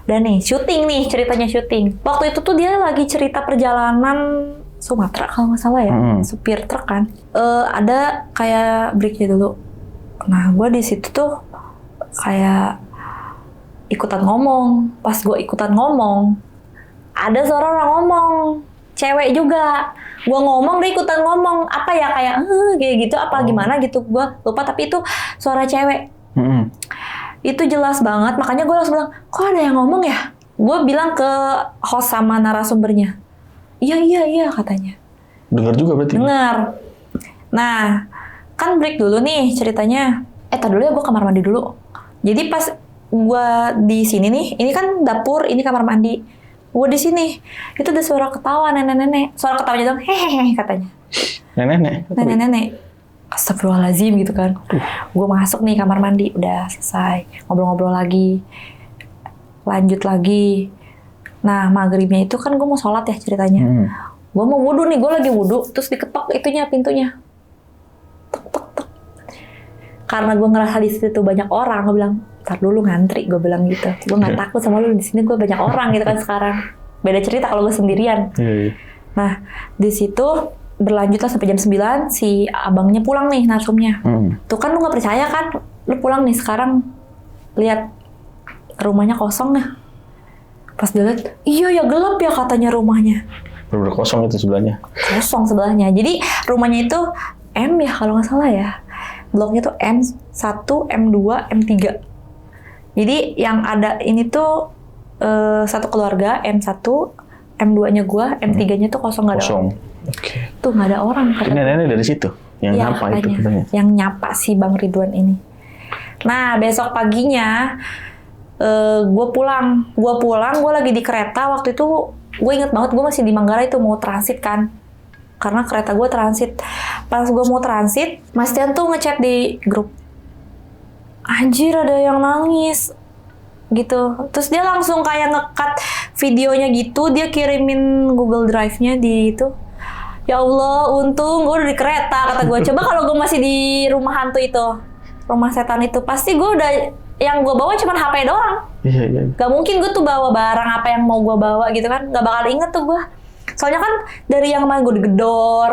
Speaker 1: Dan nih syuting nih ceritanya syuting. Waktu itu tuh dia lagi cerita perjalanan Sumatera kalau nggak salah ya, supir truk kan. Ada kayak breaknya dulu. Nah gue di situ tuh kayak ikutan ngomong. Pas gue ikutan ngomong, ada suara orang ngomong. Cewek juga, gue ngomong dia ikutan ngomong apa ya kayak gitu apa gimana gitu gue lupa tapi itu suara cewek. Itu jelas banget makanya gue langsung bilang kok ada yang ngomong ya. Gue bilang ke host sama narasumbernya, iya katanya.
Speaker 2: Dengar juga berarti.
Speaker 1: Dengar. Nah kan break dulu nih ceritanya. Tar dulu ya gue kamar mandi dulu. Jadi pas gue di sini nih, ini kan dapur, ini kamar mandi. Gue di sini, itu ada suara ketawa nenek-nenek. Suara ketawanya dong, hehehe katanya. Nenek-nenek. Astagfirullahaladzim gitu kan. Gue masuk nih kamar mandi, udah selesai. Ngobrol-ngobrol lagi. Lanjut lagi. Nah maghribnya itu kan gue mau sholat ya ceritanya. Gue mau wudhu nih, gue lagi wudhu. Terus diketok pintunya. Tek. Karena gue ngerasa di situ banyak orang, gue bilang, ntar dulu ngantri, gue bilang gitu. Gue nggak takut sama lu, di sini gue banyak orang gitu kan sekarang. Beda cerita kalau gue sendirian. Nah, di situ berlanjutlah sampai jam 9, si abangnya pulang nih narsumnya. Tuh kan lu nggak percaya kan, lu pulang nih sekarang, lihat rumahnya kosong ya. Pas dilihat, iya ya gelap ya katanya rumahnya.
Speaker 2: Bener-bener kosong itu sebelahnya.
Speaker 1: Kosong sebelahnya. Jadi rumahnya itu M ya kalau nggak salah ya. Bloknya tuh M1, M2, M3. Jadi yang ada ini tuh satu keluarga, M1, M2-nya gua, M3-nya tuh kosong, nggak ada orang. Tuh nggak ada orang.
Speaker 2: Ini nenek dari situ? Yang nyapa itu katanya?
Speaker 1: Yang nyapa si Bang Ridwan ini. Nah besok paginya gue pulang, gue lagi di kereta waktu itu. Gue inget banget gue masih di Manggarai itu mau transit kan, karena kereta gue transit. Pas gue mau transit, Mas Tian tuh ngechat di grup, anjir ada yang nangis gitu. Terus dia langsung kayak nge-cut videonya gitu, dia kirimin Google Drive-nya di itu. Ya Allah, untung gue udah di kereta, kata gue. Coba kalau gue masih di rumah hantu itu, rumah setan itu, pasti gue udah, yang gue bawa cuma HP doang.
Speaker 2: Iya.
Speaker 1: Gak mungkin gue tuh bawa barang apa yang mau gue bawa gitu kan, gak bakal inget tuh gue. Soalnya kan dari yang kemarin gue digedor,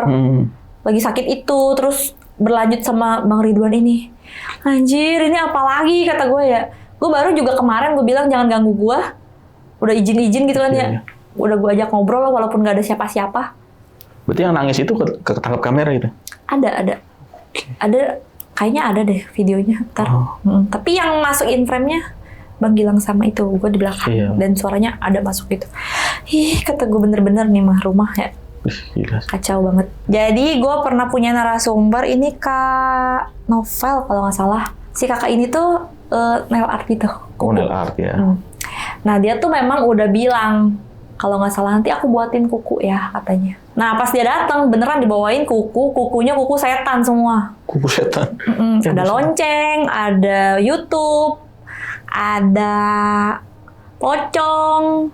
Speaker 1: lagi sakit itu, terus berlanjut sama Bang Ridwan ini. Anjir, ini apa lagi kata gue ya. Gue baru juga kemarin gue bilang jangan ganggu gue. Udah izin gitu kan ya. Udah gue ajak ngobrol lah walaupun gak ada siapa-siapa.
Speaker 2: Berarti yang nangis itu ketangkap kamera gitu?
Speaker 1: Ada. Ada, kayaknya ada deh videonya. Tapi yang masukin frame-nya Bang Gilang sama itu, gue di belakang. Dan suaranya ada masuk gitu. Ih, kata gue bener-bener nih mah rumah ya.
Speaker 2: Gila.
Speaker 1: Kacau banget. Jadi gue pernah punya narasumber, ini Kak Novel kalau nggak salah. Si kakak ini tuh nail art gitu.
Speaker 2: Oh, nail art ya.
Speaker 1: Nah dia tuh memang udah bilang, kalau nggak salah nanti aku buatin kuku ya katanya. Nah pas dia datang beneran dibawain kukunya kuku setan semua.
Speaker 2: Kuku setan?
Speaker 1: Ada lonceng, ada YouTube, ada pocong,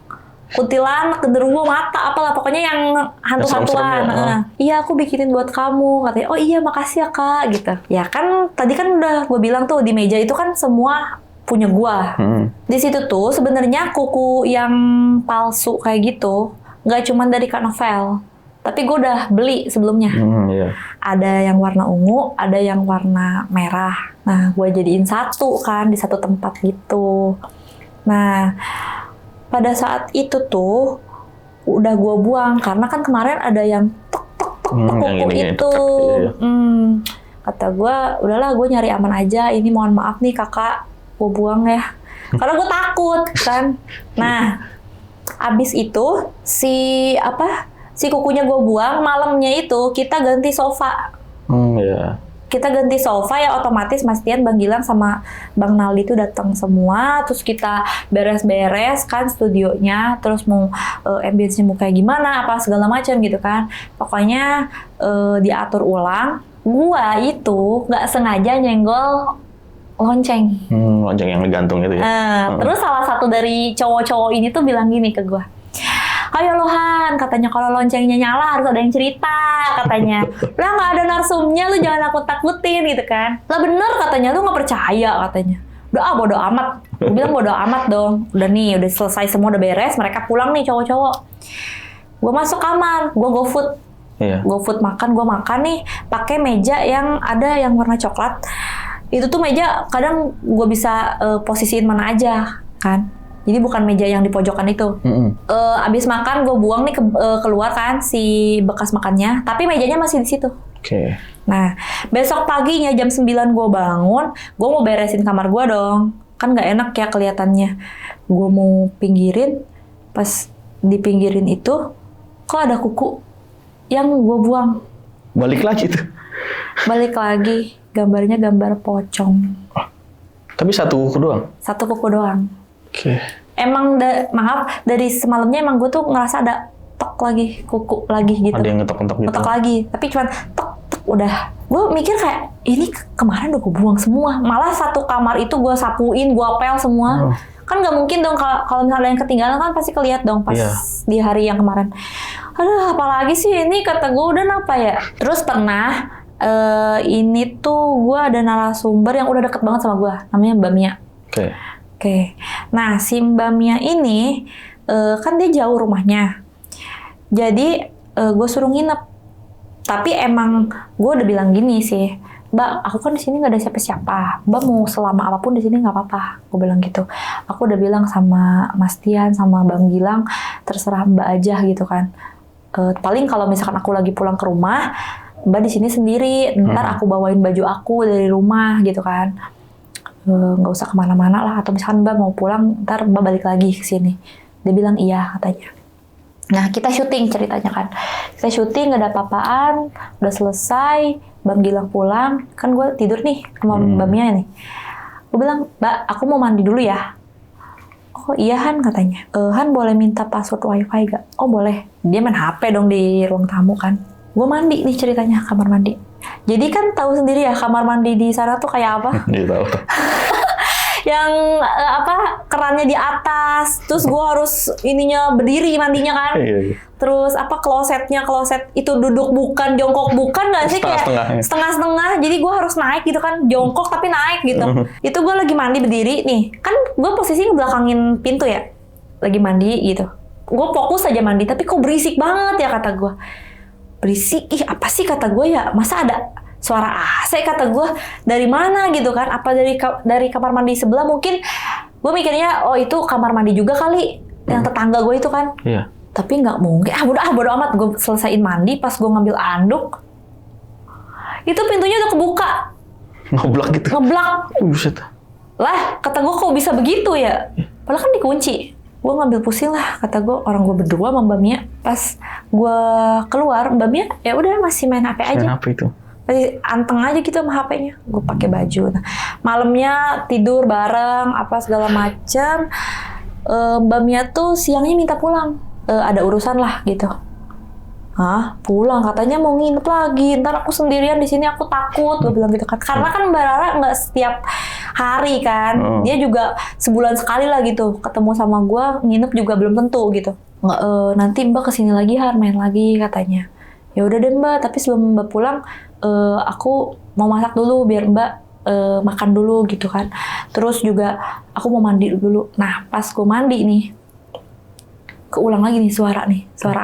Speaker 1: kuntilanak, genderuwo, mata, apalah pokoknya yang hantu-hantuan. Iya aku bikinin buat kamu katanya. Oh iya makasih ya kak gitu. Ya kan tadi kan udah gue bilang tuh di meja itu kan semua punya gue. Di situ tuh sebenarnya kuku yang palsu kayak gitu nggak cuma dari Kak Novel, tapi gue udah beli sebelumnya. Ada yang warna ungu, ada yang warna merah. Nah gue jadiin satu kan di satu tempat gitu. Nah pada saat itu tuh udah gue buang karena kan kemarin ada yang tok kuku itu. Kata gue, udahlah gue nyari aman aja. Ini mohon maaf nih kakak, gue buang ya. Karena gue takut kan. Nah, abis itu si kukunya gue buang, malamnya itu kita ganti sofa. Kita ganti sofa ya otomatis Mas Tian, Bang Gilang sama Bang Naldi itu datang semua, terus kita beres-beres kan studionya, terus mau ambience-nya mau kayak gimana, apa segala macam gitu kan. Pokoknya diatur ulang. Gua itu nggak sengaja nyenggol lonceng.
Speaker 2: Lonceng yang digantung itu ya.
Speaker 1: Terus salah satu dari cowok-cowok ini tuh bilang gini ke gua. Ayo Lohan, katanya kalau loncengnya nyala harus ada yang cerita, katanya. Lah nggak ada narsumnya, lu jangan takut-takutin gitu kan. Lah bener katanya, lu nggak percaya katanya. Udah bodo amat. Gue bilang bodo amat dong. Udah nih, udah selesai semua, udah beres. Mereka pulang nih cowok-cowok. Gue masuk kamar, gue GoFood. GoFood makan, gue makan nih pakai meja yang ada yang warna coklat. Itu tuh meja kadang gue bisa posisiin mana aja kan. Jadi bukan meja yang di pojokan itu. Abis makan gue buang nih keluar kan si bekas makannya, tapi mejanya masih di situ. Nah besok paginya jam 9 gue bangun, gue mau beresin kamar gue dong. Kan nggak enak ya kelihatannya. Gue mau pinggirin, pas dipinggirin itu kok ada kuku yang gue buang.
Speaker 2: Balik lagi tuh.
Speaker 1: Balik lagi, gambarnya gambar pocong.
Speaker 2: Tapi satu kuku doang?
Speaker 1: Satu kuku doang. Emang maaf dari semalamnya emang gue tuh ngerasa ada tok lagi kuku lagi gitu.
Speaker 2: Ada yang ngetok-ngetok gitu.
Speaker 1: Ngetok lagi, tapi cuman tok udah. Gue mikir kayak ini kemarin udah gue buang semua. Malah satu kamar itu gue sapuin, gue pel semua. Kan nggak mungkin dong kalau misalnya yang ketinggalan kan pasti keliat dong pas di hari yang kemarin. Aduh apalagi sih ini kata gue udah apa ya. Terus pernah ini tuh gue ada narasumber yang udah deket banget sama gue, namanya Mbak Mia. Nah si Mbak Mia ini kan dia jauh rumahnya, jadi gue suruh nginep. Tapi emang gue udah bilang gini sih, Mbak, aku kan di sini nggak ada siapa-siapa. Mbak mau selama apapun di sini nggak apa-apa. Gue bilang gitu. Aku udah bilang sama Mas Tian sama Bang Gilang, terserah Mbak aja gitu kan. Paling kalau misalkan aku lagi pulang ke rumah, Mbak di sini sendiri. Ntar aku bawain baju aku dari rumah gitu kan. Nggak usah kemana-mana lah, atau misalkan Mbak mau pulang ntar Mbak balik lagi ke sini. Dia bilang iya katanya. Nah kita syuting ceritanya kan, kita syuting nggak ada apa-apaan, udah selesai, Bang Gilang pulang, kan gue tidur nih sama Mbak Mia nih. Gue bilang, Mbak, aku mau mandi dulu ya. Oh iya Han katanya. Han boleh minta password wifi gak? Oh boleh. Dia main HP dong di ruang tamu kan. Gue mandi nih ceritanya, kamar mandi. Jadi kan tahu sendiri ya kamar mandi di sana tuh kayak apa?
Speaker 2: Iya tahu.
Speaker 1: Yang kerannya di atas, terus gue harus berdiri mandinya kan.
Speaker 2: Iya.
Speaker 1: Terus kloset itu duduk bukan, jongkok bukan nggak sih, kayak setengah-setengah. Jadi gue harus naik gitu kan, jongkok tapi naik gitu. Itu gue lagi mandi berdiri nih, kan gue posisi belakangin pintu ya, lagi mandi gitu. Gue fokus aja mandi, tapi kok berisik banget ya kata gue. Berisik, apa sih kata gue ya, masa ada suara AC kata gue, dari mana gitu kan, apa dari kamar mandi sebelah mungkin. Gue mikirnya, oh itu kamar mandi juga kali, yang tetangga gue itu kan.
Speaker 2: Iya.
Speaker 1: Tapi nggak mungkin, bodo amat. Gue selesaiin mandi, pas gue ngambil anduk, itu pintunya udah kebuka.
Speaker 2: Ngeblak gitu?
Speaker 1: Ngeblak.
Speaker 2: Buset.
Speaker 1: Lah, kata gue kok bisa begitu ya? Padahal kan dikunci. Gue ngambil pusing lah, kata gue, orang gue berdua sama Mbak Mia. Pas gue keluar, Mbak Mia ya udah masih main HP aja.
Speaker 2: Main HP itu?
Speaker 1: Masih anteng aja gitu sama HP-nya. Gue pakai baju. Nah, malamnya tidur bareng, apa segala macam. Mbak Mia tuh siangnya minta pulang. Ada urusan lah gitu. Hah? Pulang? Katanya mau nginep lagi. Ntar aku sendirian di sini, aku takut. Gue bilang gitu kan. Karena kan Mbak Rara nggak setiap hari kan. Dia juga sebulan sekali lah gitu. Ketemu sama gue, nginep juga belum tentu gitu. Nggak, nanti Mbak kesini lagi, main lagi katanya. Ya udah deh Mbak. Tapi sebelum Mbak pulang, aku mau masak dulu biar Mbak makan dulu gitu kan. Terus juga aku mau mandi dulu. Nah pas gue mandi nih, keulang lagi nih suara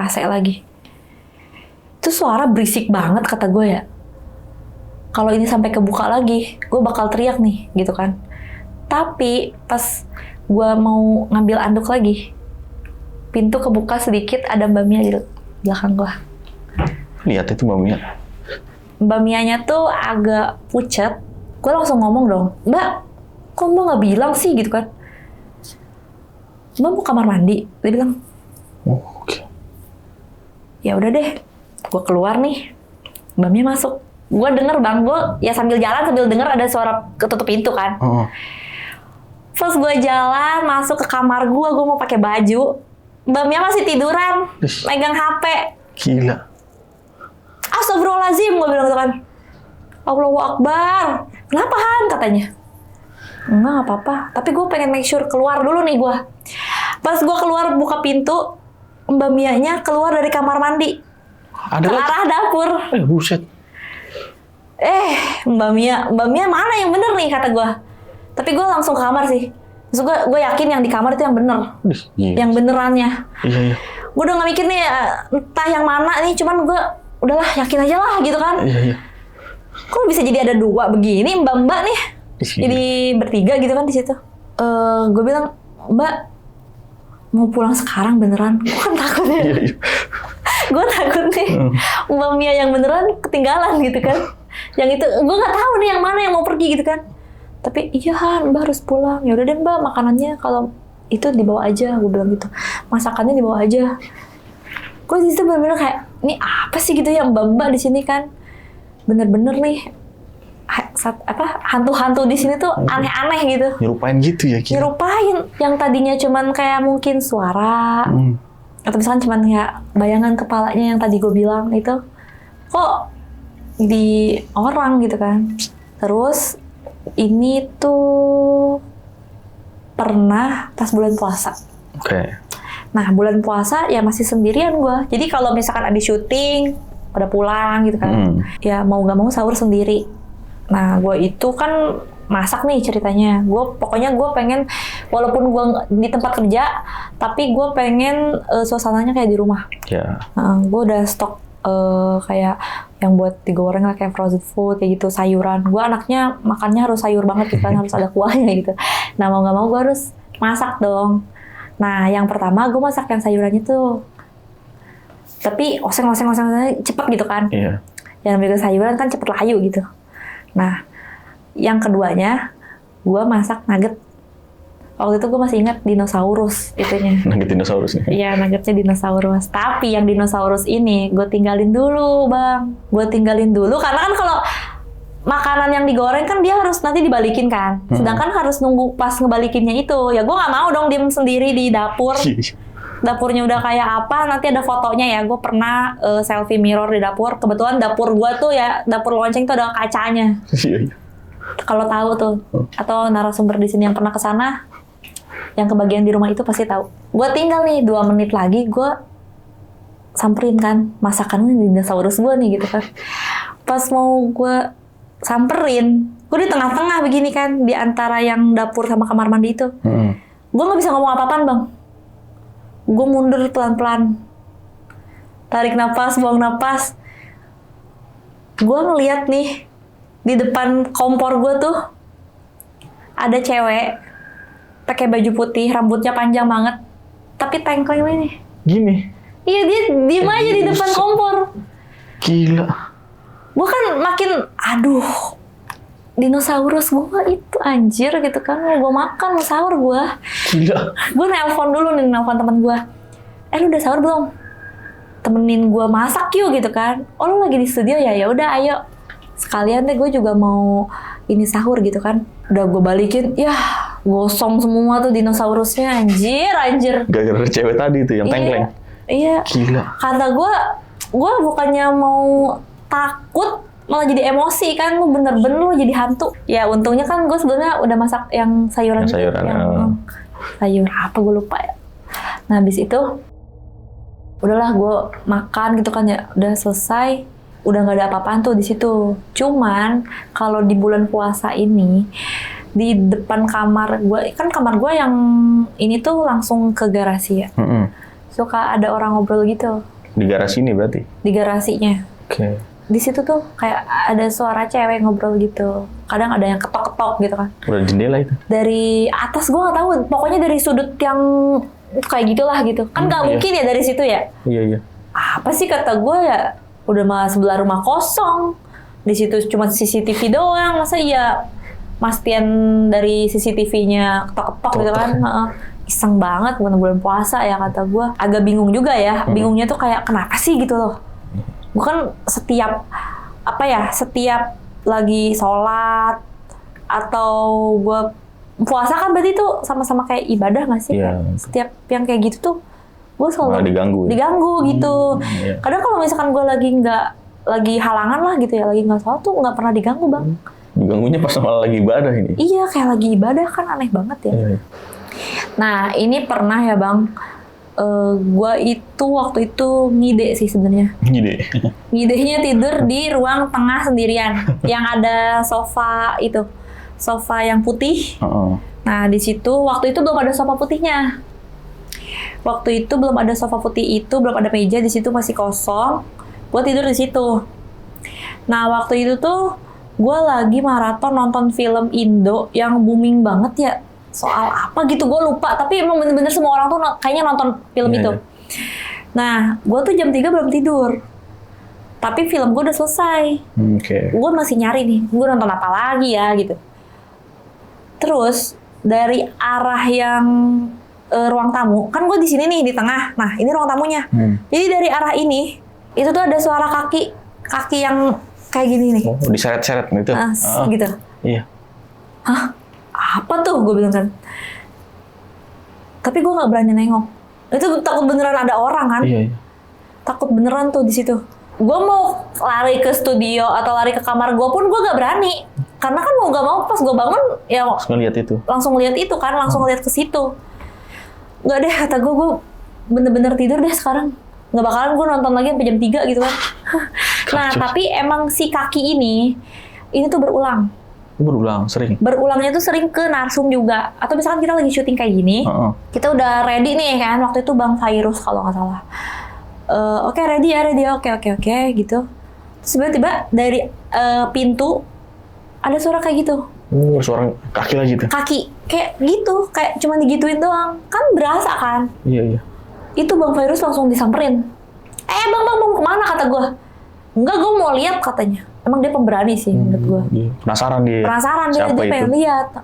Speaker 1: AC lagi. Itu suara berisik banget kata gue ya. Kalau ini sampai kebuka lagi, gue bakal teriak nih gitu kan. Tapi pas gue mau ngambil anduk lagi, pintu kebuka sedikit, ada Mbak Mia di belakang gue.
Speaker 2: Lihat itu Mbak Mia.
Speaker 1: Mbak Mianya tuh agak pucat. Gue langsung ngomong dong, Mbak, kok Mbak nggak bilang sih gitu kan? Mbak mau kamar mandi, dia bilang.
Speaker 2: Oh, oke.
Speaker 1: Ya udah deh, gue keluar nih. Mbak Mia masuk. Gue denger bang, gue ya sambil jalan sambil denger ada suara ketutup pintu kan. Terus gue jalan masuk ke kamar gue mau pakai baju. Mbak Mia masih tiduran, megang HP.
Speaker 2: Gila.
Speaker 1: Astagfirullahaladzim, gue bilang gitu kan. Allahu Akbar. Kenapa Han? Katanya. Enggak apa-apa. Tapi gue pengen make sure keluar dulu nih gue. Pas gue keluar buka pintu, Mbak Mianya keluar dari kamar mandi. Ke arah dapur.
Speaker 2: Buset.
Speaker 1: Mbak Mia mana yang bener nih kata gue. Tapi gue langsung ke kamar sih. Terus gue yakin yang di kamar itu yang bener. Yang benerannya.
Speaker 2: Iya.
Speaker 1: Gue udah gak mikir nih entah yang mana nih, cuman gue udahlah yakin aja lah gitu kan.
Speaker 2: Iya.
Speaker 1: Kok bisa jadi ada dua begini mbak-mbak nih? Jadi bertiga gitu kan di situ. Gue bilang, Mbak mau pulang sekarang beneran? Gue kan takut ya.
Speaker 2: Iya.
Speaker 1: Gue takut nih Mbak Mia yang beneran ketinggalan gitu kan. Yang itu gue nggak tahu nih yang mana yang mau pergi gitu kan. Tapi iya Han, Mbak harus pulang. Ya udah deh Mbak, makanannya kalau itu dibawa aja, gue bilang gitu. Masakannya dibawa aja. Gue di situ bener-bener kayak, ini apa sih gitu yang mbak-mbak di sini kan? Bener-bener nih hantu-hantu di sini tuh aneh-aneh gitu.
Speaker 2: Nyerupain gitu ya? Kira.
Speaker 1: Nyerupain yang tadinya cuman kayak mungkin suara atau misalnya cuman kayak bayangan kepalanya yang tadi gue bilang itu, kok di orang gitu kan. Terus ini tuh pernah pas bulan puasa.
Speaker 2: Oke.
Speaker 1: Nah bulan puasa ya masih sendirian gue. Jadi kalau misalkan abis syuting pada pulang gitu kan, ya mau nggak mau sahur sendiri. Nah gue itu kan masak nih ceritanya. Pokoknya gue pengen, walaupun gue di tempat kerja, tapi gue pengen suasananya kayak di rumah.
Speaker 2: Yeah.
Speaker 1: Gue udah stok kayak yang buat digoreng lah, kayak frozen food kayak gitu, sayuran. Gue anaknya makannya harus sayur banget gitu kan, harus ada kuahnya gitu. Nah mau nggak mau gue harus masak dong. Nah yang pertama gue masak yang sayurannya tuh, tapi oseng cepet gitu kan.
Speaker 2: Iya.
Speaker 1: Yang namanya sayuran kan cepet layu gitu. Nah yang keduanya gue masak nugget. Waktu itu gue masih ingat dinosaurus itunya.
Speaker 2: Nugget dinosaurus nih?
Speaker 1: Iya, nuggetnya dinosaurus. Tapi yang dinosaurus ini gue tinggalin dulu bang. Gue tinggalin dulu karena kan kalau makanan yang digoreng kan dia harus nanti dibalikin kan. Sedangkan harus nunggu pas ngebalikinnya itu. Ya gue nggak mau dong diem sendiri di dapur. Dapurnya udah kayak apa, nanti ada fotonya ya. Gue pernah selfie mirror di dapur. Kebetulan dapur gue tuh ya, dapur lonceng tuh ada kacanya. Kalau tahu tuh, atau narasumber di sini yang pernah kesana, yang kebagian di rumah itu pasti tahu. Gue tinggal nih 2 menit lagi, gue samperin kan masakan dinosaurus gue nih gitu kan. Pas mau gue samperin, gue di tengah-tengah begini kan, di antara yang dapur sama kamar mandi itu. Gue nggak bisa ngomong apa-apaan bang. Gue mundur pelan-pelan, tarik napas, buang napas. Gue ngeliat nih di depan kompor gue tuh ada cewek pakai baju putih, rambutnya panjang banget, tapi tengkleng ini.
Speaker 2: Gini?
Speaker 1: Iya, dia diem aja di depan kompor.
Speaker 2: Gila.
Speaker 1: Gue kan makin, aduh, dinosaurus gue itu anjir gitu kan, mau gue makan, mau sahur gue.
Speaker 2: Gila.
Speaker 1: Gue nelpon dulu nih, nelpon temen gue. Lu udah sahur belum? Temenin gue masak yuk gitu kan. Oh lu lagi di studio ya? Ya udah ayo. Sekalian deh gue juga mau ini sahur gitu kan. Udah gue balikin, ya gosong semua tuh dinosaurusnya, anjir.
Speaker 2: Gara-gara cewek tadi tuh yang tengkleng.
Speaker 1: Iya.
Speaker 2: Gila.
Speaker 1: Kata gue bukannya mau takut, malah jadi emosi kan, lu bener-bener lu jadi hantu. Ya untungnya kan gue sebelumnya udah masak yang sayuran.
Speaker 2: Sayur
Speaker 1: apa gue lupa ya. Nah habis itu, udahlah gue makan gitu kan ya, udah selesai. Udah nggak ada apa-apaan tuh di situ. Cuman kalau di bulan puasa ini di depan kamar gue, kan kamar gue yang ini tuh langsung ke garasi ya. Suka ada orang ngobrol gitu.
Speaker 2: Di garasi ini berarti? Di
Speaker 1: garasinya.
Speaker 2: Oke.
Speaker 1: Di situ tuh kayak ada suara cewek ngobrol gitu. Kadang ada yang ketok-ketok gitu kan.
Speaker 2: Udah jendela itu? Dari
Speaker 1: atas gue nggak tahu. Pokoknya dari sudut yang kayak gitulah gitu. Kan nggak mungkin ya dari situ ya.
Speaker 2: Iya.
Speaker 1: Apa sih kata gue ya? Udah mah sebelah rumah kosong, di situ cuma CCTV doang, masa iya mastian dari CCTV-nya ketok-ketok gitu kan. Iseng banget bulan puasa ya kata gue. Agak bingung juga ya, bingungnya tuh kayak kenapa sih gitu loh. Gue kan setiap lagi sholat atau gue puasa kan berarti tuh sama-sama kayak ibadah nggak sih?
Speaker 2: Yeah.
Speaker 1: Setiap yang kayak gitu tuh gue selalu
Speaker 2: diganggu
Speaker 1: gitu. Kadang kalau misalkan gue lagi halangan lah gitu ya, lagi nggak sholat tuh nggak pernah diganggu bang.
Speaker 2: Diganggunya pas malah lagi ibadah ini.
Speaker 1: Iya, kayak lagi ibadah kan, aneh banget ya. Nah ini pernah ya bang, gue itu waktu itu ngide sih sebenarnya. Ngidenya tidur di ruang tengah sendirian, yang ada sofa yang putih. Nah di situ waktu itu belum ada sofa putihnya. Waktu itu belum ada sofa putih itu, belum ada meja, di situ masih kosong. Gue tidur di situ. Nah waktu itu tuh gue lagi maraton nonton film Indo yang booming banget ya. Soal apa gitu gue lupa. Tapi emang bener-bener semua orang tuh kayaknya nonton film itu. Nah gue tuh jam 3 belum tidur. Tapi film gue udah selesai. Gue masih nyari nih, gue nonton apa lagi ya gitu. Terus dari arah yang ruang tamu, kan gue di sini nih di tengah. Nah ini ruang tamunya. Jadi dari arah ini itu tuh ada suara kaki yang kayak gini nih.
Speaker 2: Diseret-seret gitu.
Speaker 1: Gitu.
Speaker 2: Iya.
Speaker 1: Hah? Apa tuh? Gue bilang kan. Tapi gue nggak berani nengok. Itu takut beneran ada orang kan? Iya. Takut beneran tuh di situ. Gue mau lari ke studio atau lari ke kamar gue pun gue nggak berani. Karena kan mau nggak mau pas gue bangun ya langsung ngeliat itu kan, langsung ngeliat ke situ. Nggak deh, kata gue bener-bener tidur deh sekarang. Nggak bakalan gue nonton lagi sampai jam 3 gitu kan. Nah, tapi emang si kaki ini tuh berulang.
Speaker 2: Sering?
Speaker 1: Berulangnya tuh sering ke narsum juga. Atau misalkan kita lagi syuting kayak gini, kita udah ready nih kan, waktu itu Bang Virus kalau nggak salah. Oke, ready ya, oke gitu. Terus tiba-tiba dari pintu, ada suara kayak gitu.
Speaker 2: Suara kaki lagi tuh? Kaki,
Speaker 1: kayak gitu, kayak cuma digituin doang. Kan berasa kan?
Speaker 2: Iya.
Speaker 1: Itu Bang Virus langsung disamperin. Bang, mau kemana kata gue? Enggak, gue mau lihat katanya. Emang dia pemberani sih menurut gue.
Speaker 2: Penasaran dia
Speaker 1: pengen lihat.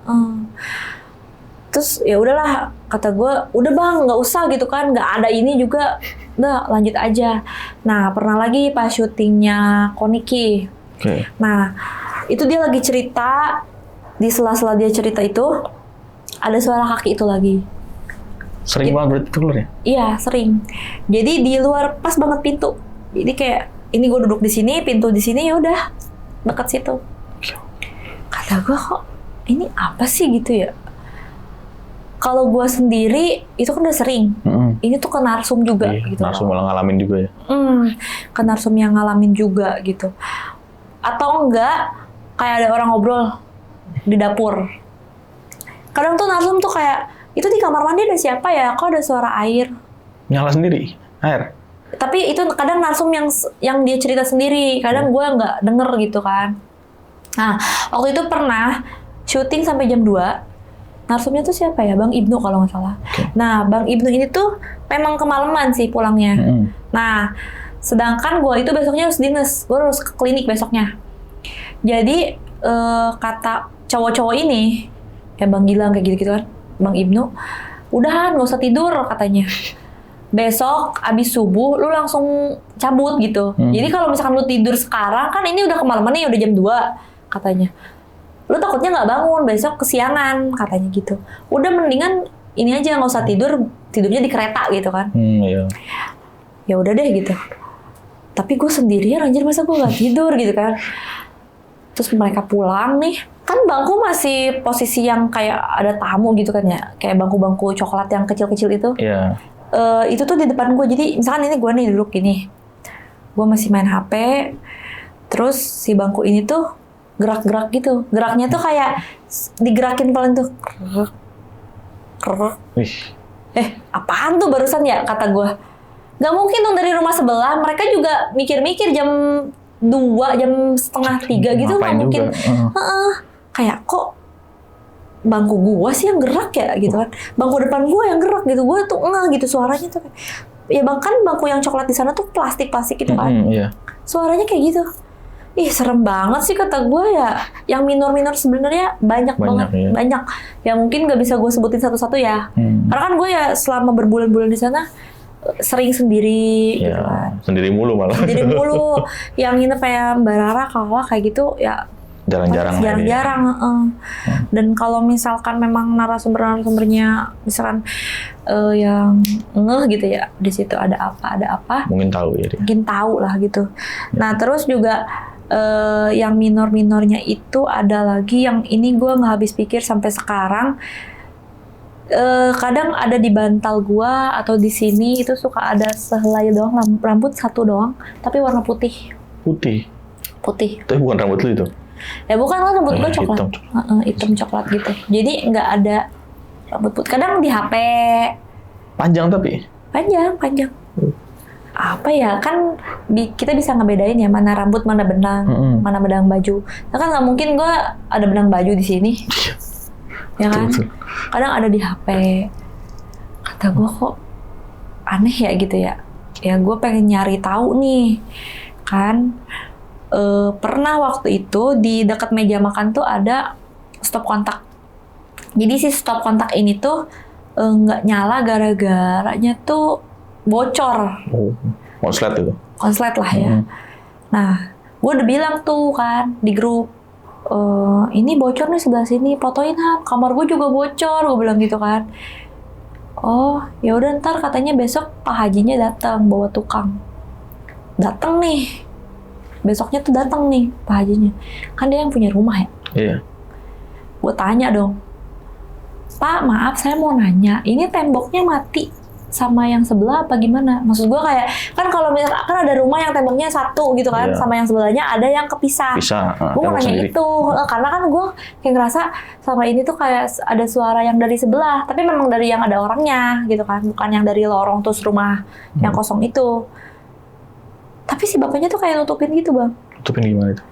Speaker 1: Terus ya udahlah kata gue, udah bang nggak usah gitu kan, nggak ada ini juga, udah lanjut aja. Nah pernah lagi pas syutingnya Koniki. Nah Itu dia lagi cerita, di sela-sela dia cerita itu ada suara kaki itu lagi.
Speaker 2: Sering banget berarti keluar ya?
Speaker 1: Iya, sering. Jadi di luar pas banget pintu. Jadi kayak ini gue duduk di sini, pintu di sini, ya udah dekat situ. Kata gue, kok ini apa sih gitu ya? Kalau gue sendiri itu kan udah sering. Ini tuh ke narsum juga gitu.
Speaker 2: Narsum malah ngalamin juga ya?
Speaker 1: Ke narsum yang ngalamin juga gitu. Atau enggak kayak ada orang ngobrol di dapur. Kadang tuh narsum tuh kayak, itu di kamar mandi ada siapa ya? Kok ada suara air?
Speaker 2: Nyala sendiri? Air?
Speaker 1: Tapi itu kadang narsum yang dia cerita sendiri. Kadang gue nggak denger gitu kan. Nah, waktu itu pernah syuting sampai jam 2. Narsumnya tuh siapa ya? Bang Ibnu kalau nggak salah. Nah, Bang Ibnu ini tuh memang kemalaman sih pulangnya. Nah, sedangkan gue itu besoknya harus dinas. Gue harus ke klinik besoknya. Jadi, kata cowok-cowok ini, kayak Bang Gilang kayak gitu-gitu kan, Bang Ibnu, udahan nggak usah tidur katanya. Besok abis subuh lu langsung cabut gitu. Jadi kalau misalkan lu tidur sekarang kan ini udah kemalaman nih, udah jam 2 katanya. Lu takutnya nggak bangun besok kesiangan katanya gitu. Udah mendingan ini aja nggak usah tidur, tidurnya di kereta gitu kan.
Speaker 2: Iya.
Speaker 1: Ya udah deh gitu. Tapi gue sendirian anjir, masa gue nggak tidur gitu kan. Terus mereka pulang nih, kan bangku masih posisi yang kayak ada tamu gitu kan ya, kayak bangku-bangku coklat yang kecil-kecil itu.
Speaker 2: Iya.
Speaker 1: Itu tuh di depan gue, jadi misalkan ini gue nih duduk gini, gue masih main HP, terus si bangku ini tuh gerak-gerak gitu, geraknya tuh kayak digerakin paling tuh, keruk. Apaan tuh barusan ya kata gue, nggak mungkin dong dari rumah sebelah, mereka juga mikir-mikir jam 2, jam setengah 3 gitu nggak mungkin. Kayak kok bangku gua sih yang gerak ya gitu kan, bangku depan gua yang gerak gitu, gua tuh gitu suaranya tuh ya bang, kan bangku yang coklat di sana tuh plastik gitu kan.
Speaker 2: Iya.
Speaker 1: Suaranya kayak gitu. Ih serem banget sih kata gua ya. Yang minor sebenarnya banyak banget ya. Banyak ya, mungkin nggak bisa gua sebutin satu-satu ya, karena kan gua ya selama berbulan-bulan di sana sering sendiri gitu kan.
Speaker 2: Sendiri mulu malah.
Speaker 1: Sendiri mulu. Yang nginep kayak Mbak Rara, Kawa kayak gitu ya jarang-jarang. Dan kalau misalkan memang narasumbernya misalkan yang ngeh gitu ya, di situ ada apa
Speaker 2: mungkin tahu ya dia.
Speaker 1: Mungkin tahu lah gitu. Nah terus juga yang minornya itu ada lagi yang ini gue nggak habis pikir sampai sekarang. Kadang ada di bantal gue atau di sini itu suka ada sehelai doang rambut satu doang tapi warna putih. Tapi bukan rambut lu itu? Ya bukan lah, rambut gue coklat. Hitam coklat gitu. Jadi nggak ada rambut putih. Kadang di HP.
Speaker 2: Panjang tapi? Panjang.
Speaker 1: Apa ya, kan kita bisa ngebedain ya mana rambut, mana benang, mana benang baju. Nah kan nggak mungkin gue ada benang baju di sini. Ya kan? Kadang ada di HP. Kata gue kok aneh ya gitu ya. Ya gue pengen nyari tahu nih. Kan pernah waktu itu di dekat meja makan tuh ada stop kontak. Jadi si stop kontak ini tuh nggak nyala gara-garanya tuh bocor.
Speaker 2: Konslet itu? Konslet
Speaker 1: lah ya. Nah, gue udah bilang tuh kan di grup, ini bocor nih sebelah sini, fotoin Han. Kamar gue juga bocor, gue bilang gitu kan. Oh, ya udah ntar katanya besok Pak Hajinya datang bawa tukang. Datang nih. Besoknya tuh datang nih Pak Hajinya. Kan dia yang punya rumah ya.
Speaker 2: Iya.
Speaker 1: Gue tanya dong, Pak maaf saya mau nanya, ini temboknya mati sama yang sebelah apa gimana? Maksud gue kayak, kan kalau misalkan kan ada rumah yang temboknya satu gitu kan, sama yang sebelahnya ada yang kepisah. Gue mau nanya sendiri. Itu, karena kan gue kayak ngerasa sama ini tuh kayak ada suara yang dari sebelah, tapi memang dari yang ada orangnya gitu kan, bukan yang dari lorong terus rumah yang kosong itu. Tapi si bapaknya tuh kayak nutupin gitu bang.
Speaker 2: Nutupin gimana itu?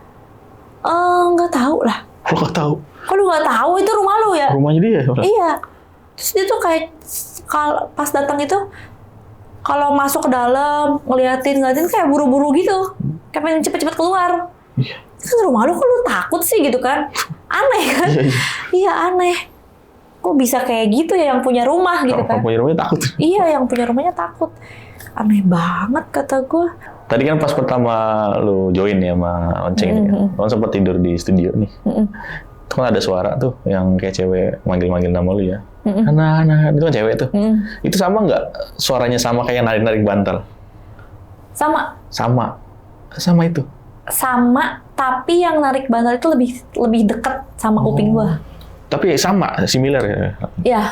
Speaker 1: Nggak tahu lah.
Speaker 2: Lu nggak tahu?
Speaker 1: Kok lu nggak tahu itu rumah lu ya?
Speaker 2: Rumahnya dia?
Speaker 1: Iya. Terus dia tuh kayak pas datang itu kalau masuk ke dalam ngeliatin kayak buru-buru gitu, kayak pengen cepet-cepet keluar.
Speaker 2: Iya.
Speaker 1: Kan rumah lu kok lu takut sih gitu kan? Aneh kan? Iya aneh. Kok bisa kayak gitu ya yang punya rumah gitu kan?
Speaker 2: Yang punya rumahnya takut.
Speaker 1: Iya yang punya rumahnya takut. Aneh banget kata gue.
Speaker 2: Tadi kan pas pertama lu join ya sama Lonceng ini kan, lu sempat tidur di studio nih. Itu kan ada suara tuh yang kayak cewek manggil-manggil nama lu ya. Hana, itu kan cewek tuh. Itu sama nggak? Suaranya sama kayak narik-narik bantal?
Speaker 1: Sama
Speaker 2: itu.
Speaker 1: Sama, tapi yang narik bantal itu lebih dekat sama kuping gua.
Speaker 2: Tapi sama, similar ya?
Speaker 1: Ya,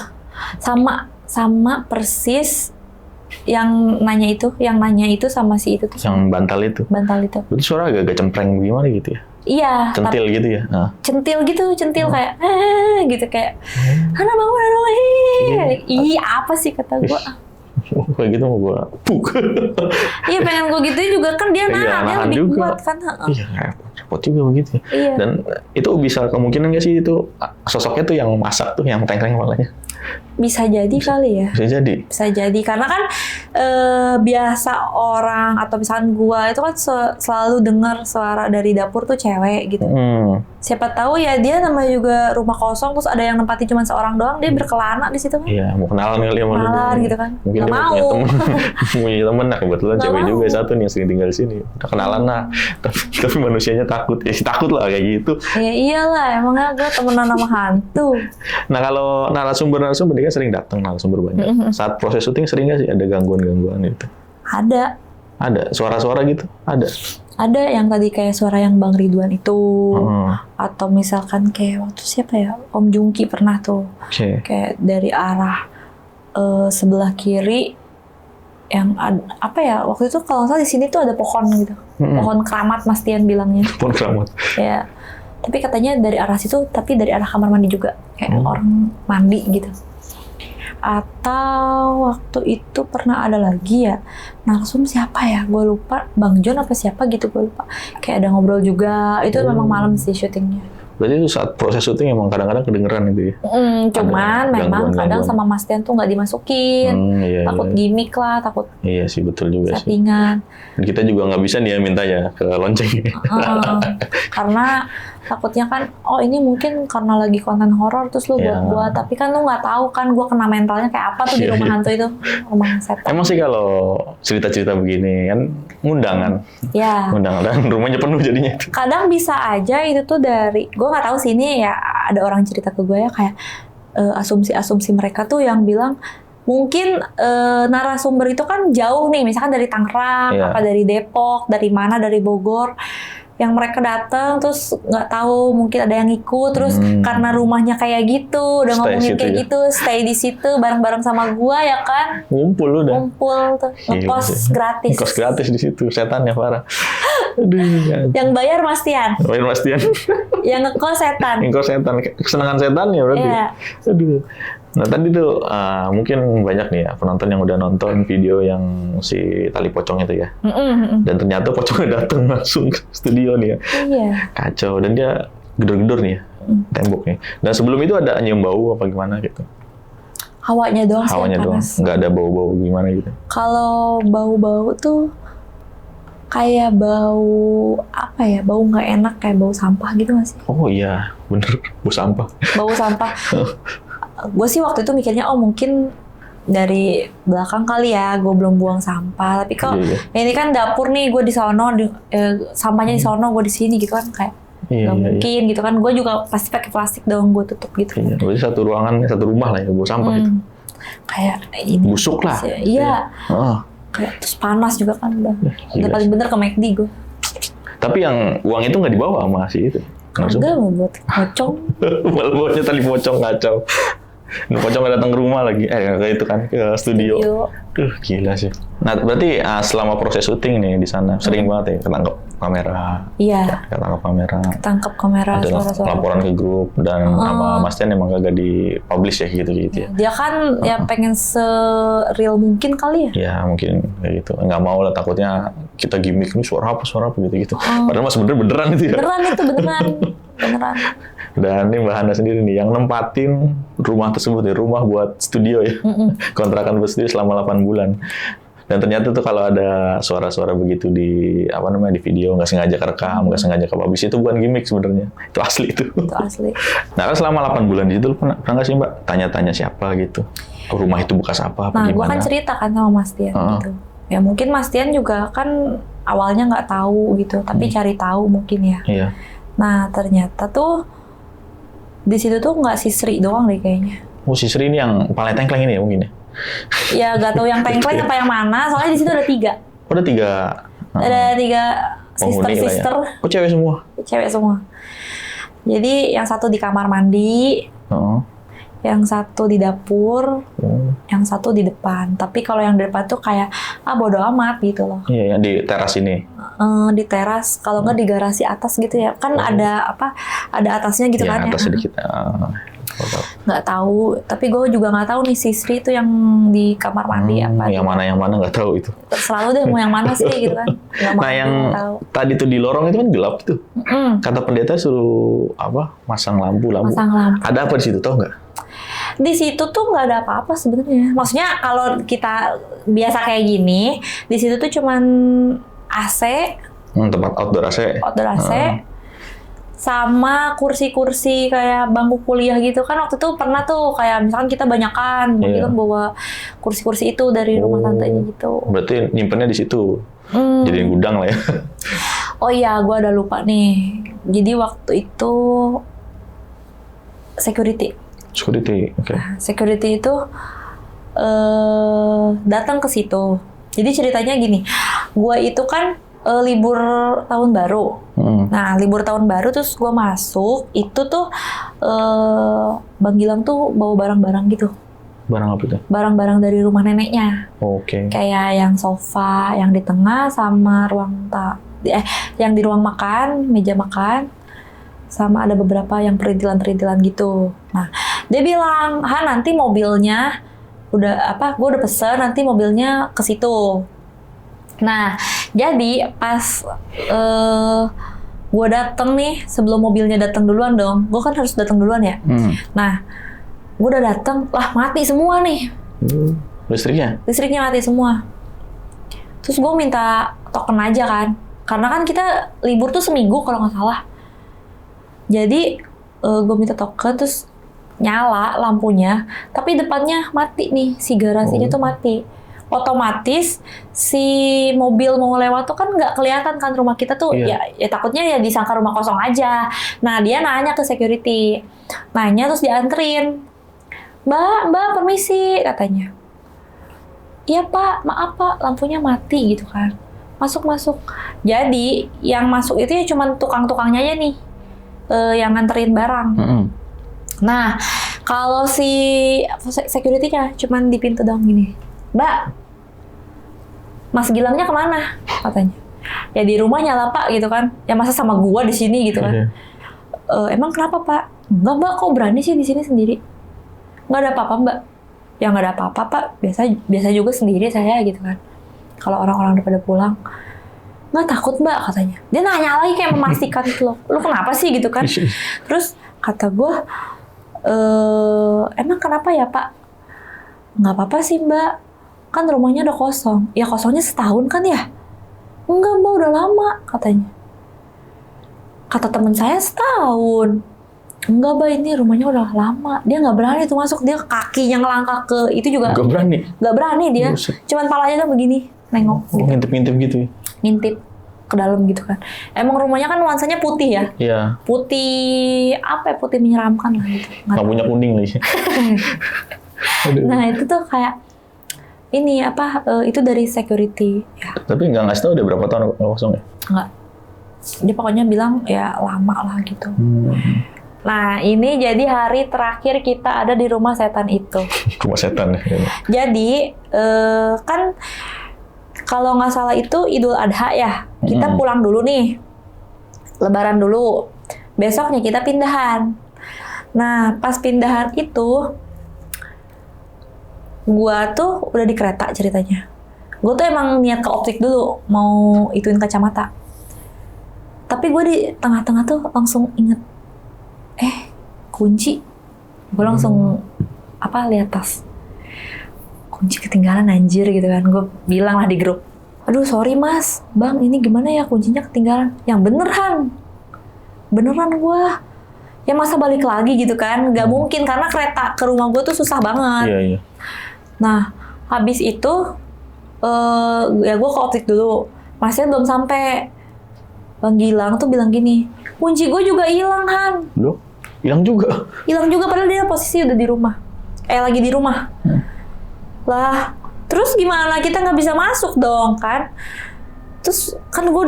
Speaker 1: sama persis. Yang nanya itu sama si itu tuh.
Speaker 2: Yang bantal itu. Itu suara agak cempreng gimana gitu ya?
Speaker 1: Iya.
Speaker 2: Centil gitu ya?
Speaker 1: Centil kayak gitu kayak Hana bangun. Iya apa sih kata gua?
Speaker 2: Kayak gitu mau gua puk.
Speaker 1: Iya pengen gua gituin juga kan dia nahan lebih kuat kan.
Speaker 2: Iya repot juga begitu.
Speaker 1: Iya.
Speaker 2: Dan itu bisa kemungkinan nggak sih itu sosoknya tuh yang masak tuh yang tengkleng kepalanya?
Speaker 1: Bisa jadi kali ya.
Speaker 2: Bisa jadi
Speaker 1: karena kan biasa orang atau misalkan gua itu kan selalu dengar suara dari dapur tuh cewek gitu. Siapa tahu ya dia namanya juga rumah kosong terus ada yang nempatin cuma seorang doang, dia berkelana di situ kan.
Speaker 2: Iya, mau kenalan kali ya
Speaker 1: kenalan gitu kan.
Speaker 2: Mungkin dia punya temen, nah kebetulan cewek juga satu nih yang sering tinggal di sini. Udah kenalan lah, tapi manusianya takut. Ya takut lah kayak gitu.
Speaker 1: Ya iyalah, emangnya gue temenan sama hantu.
Speaker 2: Nah kalau narasumber dia kan sering datang narasumber banyak. Saat proses syuting sering nggak sih ada gangguan itu?
Speaker 1: Ada.
Speaker 2: Suara-suara gitu?
Speaker 1: Ada yang tadi kayak suara yang Bang Ridwan itu, atau misalkan kayak waktu siapa ya, Om Jungki pernah tuh, kayak dari arah sebelah kiri yang apa ya waktu itu kalau nggak salah di sini tuh ada pohon gitu, pohon keramat Mas Tian bilangnya.
Speaker 2: Pohon keramat.
Speaker 1: Ya, tapi katanya dari arah situ, tapi dari arah kamar mandi juga, kayak orang mandi gitu. Atau waktu itu pernah ada lagi ya, narsum siapa ya, gue lupa, Bang John apa siapa gitu, gue lupa. Kayak ada ngobrol juga, itu memang malam sih syutingnya.
Speaker 2: Berarti itu saat proses syuting emang kadang-kadang kedengeran itu ya?
Speaker 1: Cuman memang kadang sama Mas Tian tuh nggak dimasukin, takut gimmick lah, takut
Speaker 2: iya sih, betul juga
Speaker 1: settingan.
Speaker 2: Dan kita juga nggak bisa nih ya mintanya ke Lonceng.
Speaker 1: Karena takutnya kan, oh ini mungkin karena lagi konten horor terus lu buat, tapi kan lu nggak tahu kan gue kena mentalnya kayak apa tuh di rumah hantu itu, rumah setan.
Speaker 2: Emang sih kalau cerita-cerita begini kan undangan, undangan dan rumahnya penuh jadinya.
Speaker 1: Kadang bisa aja itu tuh dari, gue nggak tahu sih ini ya ada orang cerita ke gue ya kayak asumsi-asumsi mereka tuh yang bilang mungkin narasumber itu kan jauh nih, misalkan dari Tangerang, apa dari Depok, dari mana, dari Bogor. Yang mereka datang terus nggak tahu mungkin ada yang ikut terus karena rumahnya kayak gitu udah ngomongin kayak gitu stay di situ bareng-bareng sama gua ya kan,
Speaker 2: ngumpul tuh
Speaker 1: ngekos gratis
Speaker 2: di situ, setan ya parah.
Speaker 1: Yang bayar Mas Tian yang ngekos setan
Speaker 2: kesenangan setan ya berarti. Aduh. Nah tadi tuh mungkin banyak nih ya penonton yang udah nonton video yang si tali pocong itu ya. Dan ternyata pocongnya datang langsung ke studio nih ya. Kacau, dan dia gedor-gedor nih ya temboknya. Dan sebelum itu ada nyium bau apa gimana gitu?
Speaker 1: Hawanya doang.
Speaker 2: Nggak ada bau-bau gimana gitu?
Speaker 1: Kalau bau-bau tuh kayak bau apa ya, bau nggak enak, kayak bau sampah gitu nggak sih? Oh iya bener, bau sampah. Gue sih waktu itu mikirnya mungkin dari belakang kali ya, gue belum buang sampah. Tapi kalau ini kan dapur nih, gue di sono, sampahnya di sono, gue di sini gitu kan, kayak nggak mungkin gitu kan. Gue juga pasti pakai plastik dong, gue tutup gitu.
Speaker 2: Berarti satu ruangan, satu rumah lah ya, buang sampah itu.
Speaker 1: Kayak ini.
Speaker 2: Busuk lah.
Speaker 1: Iya. Kayak terus panas juga kan udah paling bener ke McD gue.
Speaker 2: Tapi yang uang itu nggak dibawa sama si itu.
Speaker 1: Kagak mau buat pocong.
Speaker 2: Malah bawanya tali pocong, kacau. Pocong datang ke rumah lagi, kayak itu kan ke studio. Gila sih. Nah berarti selama proses syuting nih di sana sering banget ya ketangkep kamera. Ketangkep kamera. Ada laporan ke grup dan sama Mas Tian emang kagak di-publish ya gitu ya.
Speaker 1: Dia kan ya pengen se-real mungkin kali ya.
Speaker 2: Ya mungkin kayak gitu. Nggak mau lah, takutnya kita gimmick ini suara apa gitu. Padahal mas beneran itu ya. Beneran. Dan ini Mbak Hana sendiri nih yang nempatin rumah tersebut ya, rumah buat studio ya. Kontrakan buat studio selama 8 bulan. Dan ternyata tuh kalau ada suara-suara begitu di di video, nggak sengaja kerekam, nggak sengaja ke-publish, itu bukan gimmick sebenarnya. Itu asli itu. Nah kan selama 8 bulan di situ pernah nggak sih Mbak tanya-tanya siapa gitu? Rumah itu bekas apa
Speaker 1: Nah,
Speaker 2: gimana?
Speaker 1: Gue kan cerita kan sama Mas Tian gitu. Ya mungkin Mas Tian juga kan awalnya nggak tahu gitu, tapi cari tahu mungkin ya.
Speaker 2: Iya.
Speaker 1: Nah ternyata tuh di situ tuh nggak si Sri doang deh kayaknya.
Speaker 2: Oh, si Sri ini yang paling tengkleng ini ya mungkin ya?
Speaker 1: Ya nggak tahu yang tengkleng apa yang mana, soalnya di situ ada 3.
Speaker 2: Oh, ada 3.
Speaker 1: Ada 3 sister.
Speaker 2: Oh, cewek semua?
Speaker 1: Cewek semua. Jadi yang satu di kamar mandi, yang satu di dapur, yang satu di depan. Tapi kalau yang di depan tuh kayak bodo amat gitu loh.
Speaker 2: Iya, yang di teras ini.
Speaker 1: Di teras, kalau nggak di garasi atas gitu ya. Kan ada ada atasnya gitu kan
Speaker 2: ya. Atas sedikit.
Speaker 1: Nggak tahu, tapi gue juga nggak tahu nih si Sri itu yang di kamar mandi apa.
Speaker 2: Yang mana nggak tahu itu.
Speaker 1: Selalu deh mau yang mana sih gitu kan.
Speaker 2: Nah yang tadi tuh di lorong itu kan gelap tuh. Kata pendeta suruh masang lampu.
Speaker 1: Masang lampu.
Speaker 2: Ada apa di situ, tau nggak?
Speaker 1: Di situ tuh nggak ada apa-apa sebenarnya. Maksudnya kalau kita biasa kayak gini, di situ tuh cuman AC.
Speaker 2: Tempat outdoor AC.
Speaker 1: Outdoor AC. Sama kursi-kursi kayak bangku kuliah gitu kan. Waktu itu pernah tuh kayak misalkan kita banyakan, bilang bawa kursi-kursi itu dari rumah tantenya gitu.
Speaker 2: Berarti nyimpennya di situ. Jadi gudang lah ya.
Speaker 1: Oh iya, gue ada lupa nih. Jadi waktu itu security,
Speaker 2: oke.
Speaker 1: Security itu datang ke situ. Jadi ceritanya gini, gue itu kan libur tahun baru. Nah, libur tahun baru terus gue masuk, itu tuh Bang Gilang tuh bawa barang-barang gitu.
Speaker 2: Barang apa itu?
Speaker 1: Barang-barang dari rumah neneknya.
Speaker 2: Oke.
Speaker 1: Kayak yang sofa yang di tengah sama yang di ruang makan, meja makan. Sama ada beberapa yang perintilan-perintilan gitu. Nah, dia bilang, nanti mobilnya gue udah pesen, nanti mobilnya ke situ. Nah, jadi pas gue dateng nih, sebelum mobilnya datang duluan dong, gue kan harus datang duluan ya. Nah, gue udah dateng, mati semua nih. Listriknya mati semua. Terus gue minta token aja kan, karena kan kita libur tuh seminggu kalau nggak salah. Jadi gue minta token, terus nyala lampunya, tapi depannya mati nih, si garasinya tuh mati. Otomatis si mobil mau lewat tuh kan nggak kelihatan kan rumah kita tuh. Ya takutnya ya disangka rumah kosong aja. Nah, dia nanya ke security, terus dianterin. Mbak permisi katanya. Iya Pak, maaf Pak, lampunya mati gitu kan. Masuk. Jadi yang masuk itu ya cuma tukang-tukangnya aja nih, yang nganterin barang. Nah, kalau si security-nya cuma di pintu doang gini. Mbak, Mas Gilangnya kemana? Katanya. Ya di rumahnya lah Pak gitu kan. Ya masa sama gua di sini gitu kan. Emang kenapa Pak? Enggak Mbak, kok berani sih di sini sendiri? Nggak ada apa-apa Mbak. Ya nggak ada apa-apa Pak. Biasa juga sendiri saya gitu kan. Kalau orang-orang udah pada pulang. Nggak takut Mbak katanya. Dia nanya lagi kayak memastikan gitu loh. Lu kenapa sih gitu kan? Terus kata gua, emang kenapa ya Pak? Nggak apa-apa sih Mbak. Kan rumahnya udah kosong. Ya kosongnya setahun kan ya? Enggak Mbak, udah lama katanya. Kata temen saya setahun. Enggak Mbak, ini rumahnya udah lama. Dia nggak berani tuh masuk. Dia kakinya ngelangkah ke itu juga. Nggak berani dia. Cuman palanya tuh begini, nengok.
Speaker 2: Gitu. Ngintip-ngintip gitu ya?
Speaker 1: Ngintip ke dalam gitu kan. Emang rumahnya kan nuansanya putih ya?
Speaker 2: Iya.
Speaker 1: Putih, putih menyeramkan lah gitu.
Speaker 2: Lampunya kuning lagi.
Speaker 1: Nah itu tuh kayak ini itu dari security ya.
Speaker 2: Tapi nggak ngasih tahu udah berapa tahun kosong ya?
Speaker 1: Nggak. Dia pokoknya bilang ya lama lah gitu. Nah ini jadi hari terakhir kita ada di rumah setan itu.
Speaker 2: Rumah setan ya.
Speaker 1: Jadi kan kalau nggak salah itu Idul Adha ya. Kita pulang dulu nih. Lebaran dulu. Besoknya kita pindahan. Nah pas pindahan itu gua tuh udah di kereta ceritanya. Gua tuh emang niat ke optik dulu, mau ituin kacamata. Tapi gua di tengah-tengah tuh langsung inget, kunci. Gua langsung lihat tas. Kunci ketinggalan anjir gitu kan. Gua bilang lah di grup, aduh sorry mas, bang ini gimana ya kuncinya ketinggalan. Yang beneran gua. Ya masa balik lagi gitu kan, nggak mungkin karena kereta ke rumah gua tuh susah banget.
Speaker 2: Iya.
Speaker 1: Nah, habis itu ya gue ke optik dulu. Masnya belum sampai. Bang Gilang tuh bilang gini, kunci gue juga hilang, Han.
Speaker 2: Loh? Hilang juga?
Speaker 1: Hilang juga, padahal dia posisi udah di rumah. Lagi di rumah. Lah, terus gimana? Kita nggak bisa masuk dong, kan? Terus kan gue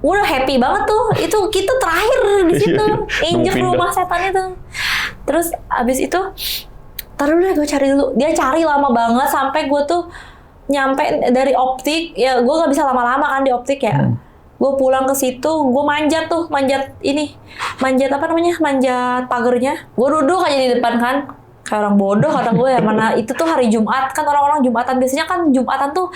Speaker 1: udah happy banget tuh. Itu kita terakhir di situ, injek rumah setan itu. Terus abis itu, taruh deh gue cari dulu. Dia cari lama banget sampai gue tuh nyampe dari optik. Ya gue nggak bisa lama-lama kan di optik ya. Gue pulang ke situ, gue manjat apa namanya, manjat pagernya. Gue duduk aja di depan kan, kayak orang bodoh kata gue ya. Mana itu tuh hari Jumat, kan orang-orang Jumatan biasanya kan Jumatan tuh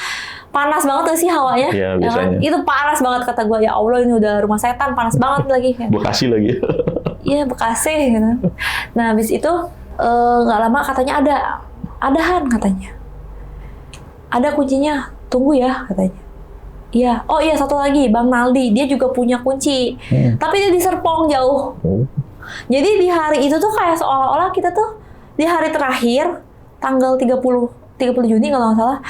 Speaker 1: panas banget sih hawanya.
Speaker 2: Iya,
Speaker 1: ya kan? Itu panas banget kata gue, ya Allah ini udah rumah setan, panas banget lagi.
Speaker 2: Bekasi lagi.
Speaker 1: Iya Bekasi gitu. Nah habis itu nggak lama katanya ada Han katanya. Ada kuncinya, tunggu ya katanya. Iya, oh iya satu lagi Bang Naldi, dia juga punya kunci, tapi dia di Serpong jauh. Jadi di hari itu tuh kayak seolah-olah kita tuh di hari terakhir tanggal 30 Juni kalau nggak salah,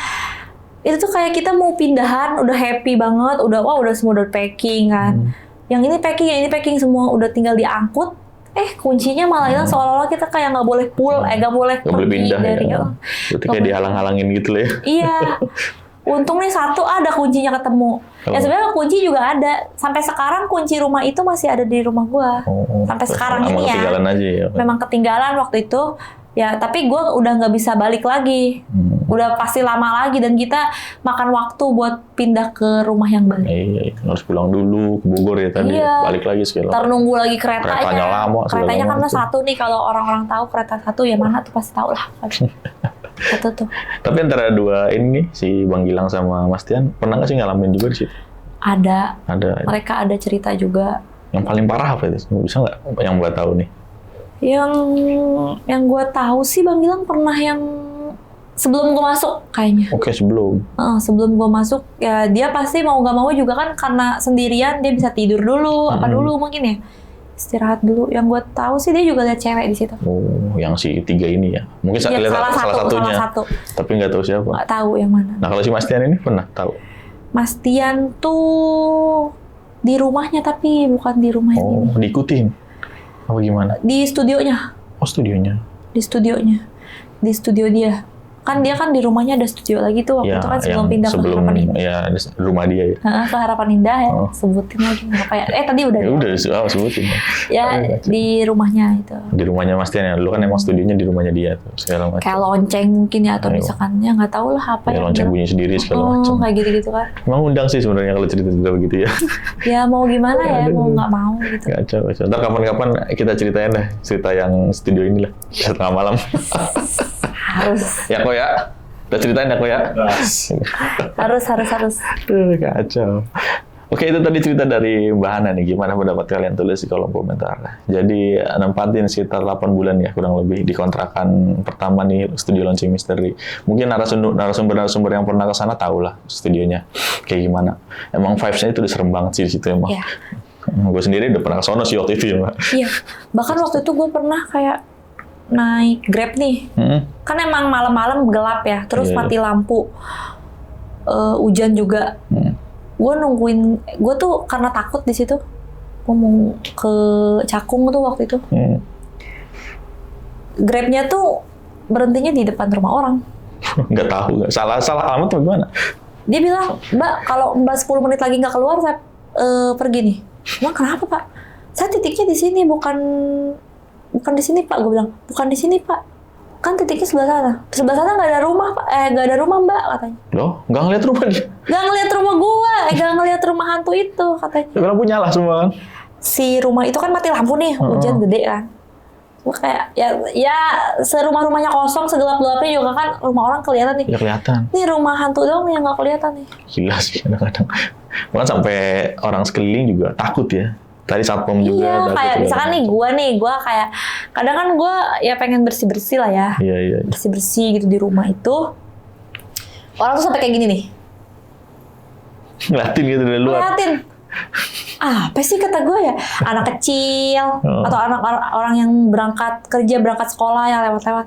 Speaker 1: itu tuh kayak kita mau pindahan, udah happy banget, udah semua udah packing kan. Yang ini packing semua udah tinggal diangkut. Kuncinya malah hilang, seolah-olah kita kayak nggak boleh nggak boleh
Speaker 2: pindah dari berarti kayak dihalang-halangin gitu lah ya.
Speaker 1: Iya. Untung nih satu ada kuncinya ketemu. Ya sebenarnya kunci juga ada. Sampai sekarang kunci rumah itu masih ada di rumah gua. Sampai sekarang ini ya.
Speaker 2: Ketinggalan aja ya.
Speaker 1: Memang ketinggalan waktu itu. Ya tapi gua udah nggak bisa balik lagi. Udah pasti lama lagi dan kita makan waktu buat pindah ke rumah yang baru.
Speaker 2: Iya, harus pulang dulu ke Bogor ya tadi.
Speaker 1: Iya.
Speaker 2: Balik lagi segala.
Speaker 1: Ntar nunggu lagi keretanya.
Speaker 2: Keretanya lama.
Speaker 1: Keretanya kan satu nih, kalau orang-orang tahu kereta satu ya mana tuh pasti tahu lah. Satu tuh.
Speaker 2: Tapi antara dua ini si Bang Gilang sama Mas Tian pernah nggak sih ngalamin juga di situ?
Speaker 1: Ada. Mereka ada cerita juga.
Speaker 2: Yang paling parah apa itu? Bisa nggak yang Mbak tahu nih?
Speaker 1: Yang gue tahu sih Bang Gilang pernah yang sebelum gue masuk kayaknya.
Speaker 2: Oke, sebelum.
Speaker 1: Sebelum gue masuk ya dia pasti mau nggak mau juga kan, karena sendirian dia bisa tidur dulu apa dulu mungkin ya. Istirahat dulu. Yang gue tahu sih dia juga lihat cewek di situ.
Speaker 2: Oh, yang si tiga ini ya? Mungkin
Speaker 1: ya,
Speaker 2: salah satunya.
Speaker 1: Salah satu.
Speaker 2: Tapi nggak tahu siapa.
Speaker 1: Nggak tahu yang mana.
Speaker 2: Nah kalau si Mas Tian ini pernah tahu?
Speaker 1: Mas Tian tuh di rumahnya tapi bukan di rumahnya.
Speaker 2: Oh, diikutin? Apa gimana?
Speaker 1: Di studionya.
Speaker 2: Oh, studionya.
Speaker 1: Di studio dia. Kan dia kan di rumahnya ada studio lagi tuh waktu itu kan sebelum pindah ke Harapan Indah.
Speaker 2: Ya, rumah dia ya.
Speaker 1: Ke Harapan Indah ya, sebutin lagi apa ya? Tadi udah.
Speaker 2: Ya udah, sebutin.
Speaker 1: Ya di rumahnya itu.
Speaker 2: Di rumahnya Mas Tian ya, dulu kan emang studionya di rumahnya dia tuh segala macam.
Speaker 1: Kayak lonceng mungkin ya, atau misalkan ya nggak tahu lah apa ya.
Speaker 2: Lonceng bunyi sendiri segala macam.
Speaker 1: Kayak gitu-gitu kan.
Speaker 2: Emang undang sih sebenarnya kalau cerita-cerita begitu ya.
Speaker 1: Ya mau gimana ya, mau nggak mau gitu.
Speaker 2: Kacau. Ntar kapan-kapan kita ceritain deh cerita yang studio inilah, tengah malam.
Speaker 1: Harus.
Speaker 2: Ya kok ya. Kita ceritain ya kok ya.
Speaker 1: Harus.
Speaker 2: Kacau. Oke, itu tadi cerita dari Mbak Hana nih. Gimana pendapat kalian, tulis di kolom komentar. Jadi nempatin sekitar 8 bulan ya kurang lebih di kontrakan pertama nih Studio Lonceng Misteri. Mungkin narasumber yang pernah ke sana tahu lah studionya kayak gimana. Emang vibes-nya itu udah serem banget sih di situ emang.
Speaker 1: Yeah.
Speaker 2: Gue sendiri udah pernah ke sono sih waktu itu ya, Mbak.
Speaker 1: Iya. Bahkan waktu itu gue pernah kayak naik Grab nih. Kan emang malam-malam gelap ya, terus mati lampu. Hujan juga. Gue nungguin, gue tuh karena takut di situ, gue mau ke Cakung tuh waktu itu. Grabnya tuh berhentinya di depan rumah orang.
Speaker 2: Nggak tahu, salah alamat atau gimana?
Speaker 1: Dia bilang, Mbak, kalau Mbak 10 menit lagi nggak keluar, saya pergi nih. Emang kenapa Pak? Saya titiknya di sini, bukan di sini Pak. Gue bilang, bukan di sini Pak. Kan titiknya sebelah sana. Sebelah sana nggak ada rumah Pak. Nggak ada rumah Mbak katanya.
Speaker 2: Loh, nggak ngeliat rumah dia? Nggak
Speaker 1: ngeliat rumah gua. Nggak ngeliat rumah hantu itu katanya.
Speaker 2: Lampu nyala semua kan? Si
Speaker 1: rumah itu kan mati lampu nih, hujan gede kan. Gua kayak ya serumah-rumahnya kosong, segelap-gelapnya juga kan rumah orang kelihatan nih.
Speaker 2: Ya kelihatan.
Speaker 1: Nih rumah hantu doang yang nggak kelihatan nih.
Speaker 2: Gila sih kadang-kadang. Bahkan sampai orang sekeliling juga takut ya. Tadi satpam juga.
Speaker 1: Iya, kayak misalkan nih gue kayak kadang kan gue ya pengen bersih-bersih lah ya.
Speaker 2: Iya.
Speaker 1: Bersih-bersih gitu di rumah itu. Orang tuh sampai kayak gini nih.
Speaker 2: Ngeliatin gitu dari luar.
Speaker 1: Ngeliatin. Apa sih kata gue ya? Anak kecil atau anak orang yang berangkat kerja, berangkat sekolah yang lewat-lewat.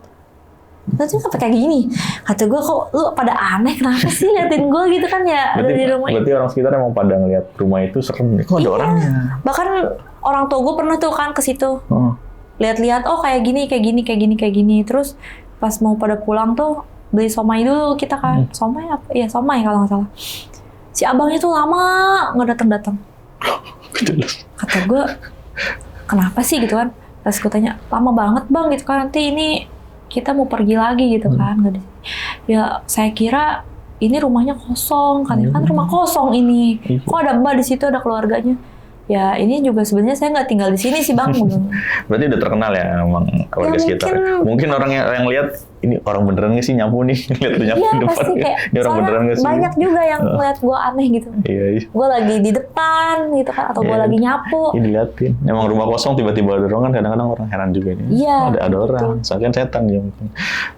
Speaker 1: Terus sampai kayak gini. Kata gue, kok lu pada aneh, kenapa sih liatin gue gitu kan ya.
Speaker 2: Berarti,
Speaker 1: ada di rumah.
Speaker 2: Berarti orang sekitar emang pada ngeliat rumah itu serem. Kok ada orangnya?
Speaker 1: Bahkan orang tua gue pernah tuh kan ke situ. Lihat-lihat, oh kayak gini. Terus pas mau pada pulang tuh beli somai dulu kita kan. Somai apa? Iya somai kalau nggak salah. Si abangnya tuh lama nggak datang. Kata gue, kenapa sih gitu kan? Terus gue tanya, lama banget bang gitu kan, nanti ini kita mau pergi lagi gitu kan. Ya saya kira ini rumahnya kosong, kan rumah kosong ini. Kok ada mbak di situ, ada keluarganya. Ya ini juga sebenarnya saya nggak tinggal di sini sih bang.
Speaker 2: Berarti udah terkenal ya emang warga sekitar. Mungkin orang yang lihat ini orang beneran nggak sih nyapu nih, lihat tuh nyapu di depan. Ini orang beneran nggak sih?
Speaker 1: Banyak juga yang ngeliat gue aneh gitu.
Speaker 2: Iya.
Speaker 1: Gue lagi di depan gitu kan, atau gue lagi nyapu.
Speaker 2: Ini diliatin. Emang rumah kosong tiba-tiba ada orang kan kadang-kadang orang heran juga nih.
Speaker 1: Iya.
Speaker 2: Ada orang, soalnya setan ya mungkin.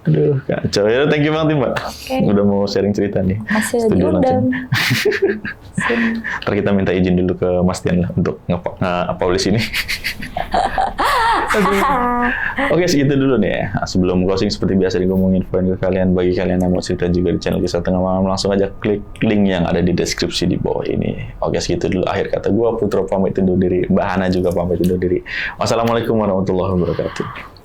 Speaker 2: Aduh, kacau. Ya, thank you banget Mbak. Udah mau sharing cerita nih.
Speaker 1: Masih diundang.
Speaker 2: Ntar kita minta izin dulu ke Mas Tian lah untuk nge-publish ini. Oke, segitu dulu nih ya. Sebelum closing seperti biasa gue mau infoin ke kalian, bagi kalian yang mau cerita juga di channel Kisah Tengah Malam, langsung aja klik link yang ada di deskripsi di bawah ini. Oke, segitu dulu akhir kata gue. Putro pamit undur diri, Mbak Hana juga pamit undur diri. Wassalamualaikum warahmatullahi wabarakatuh.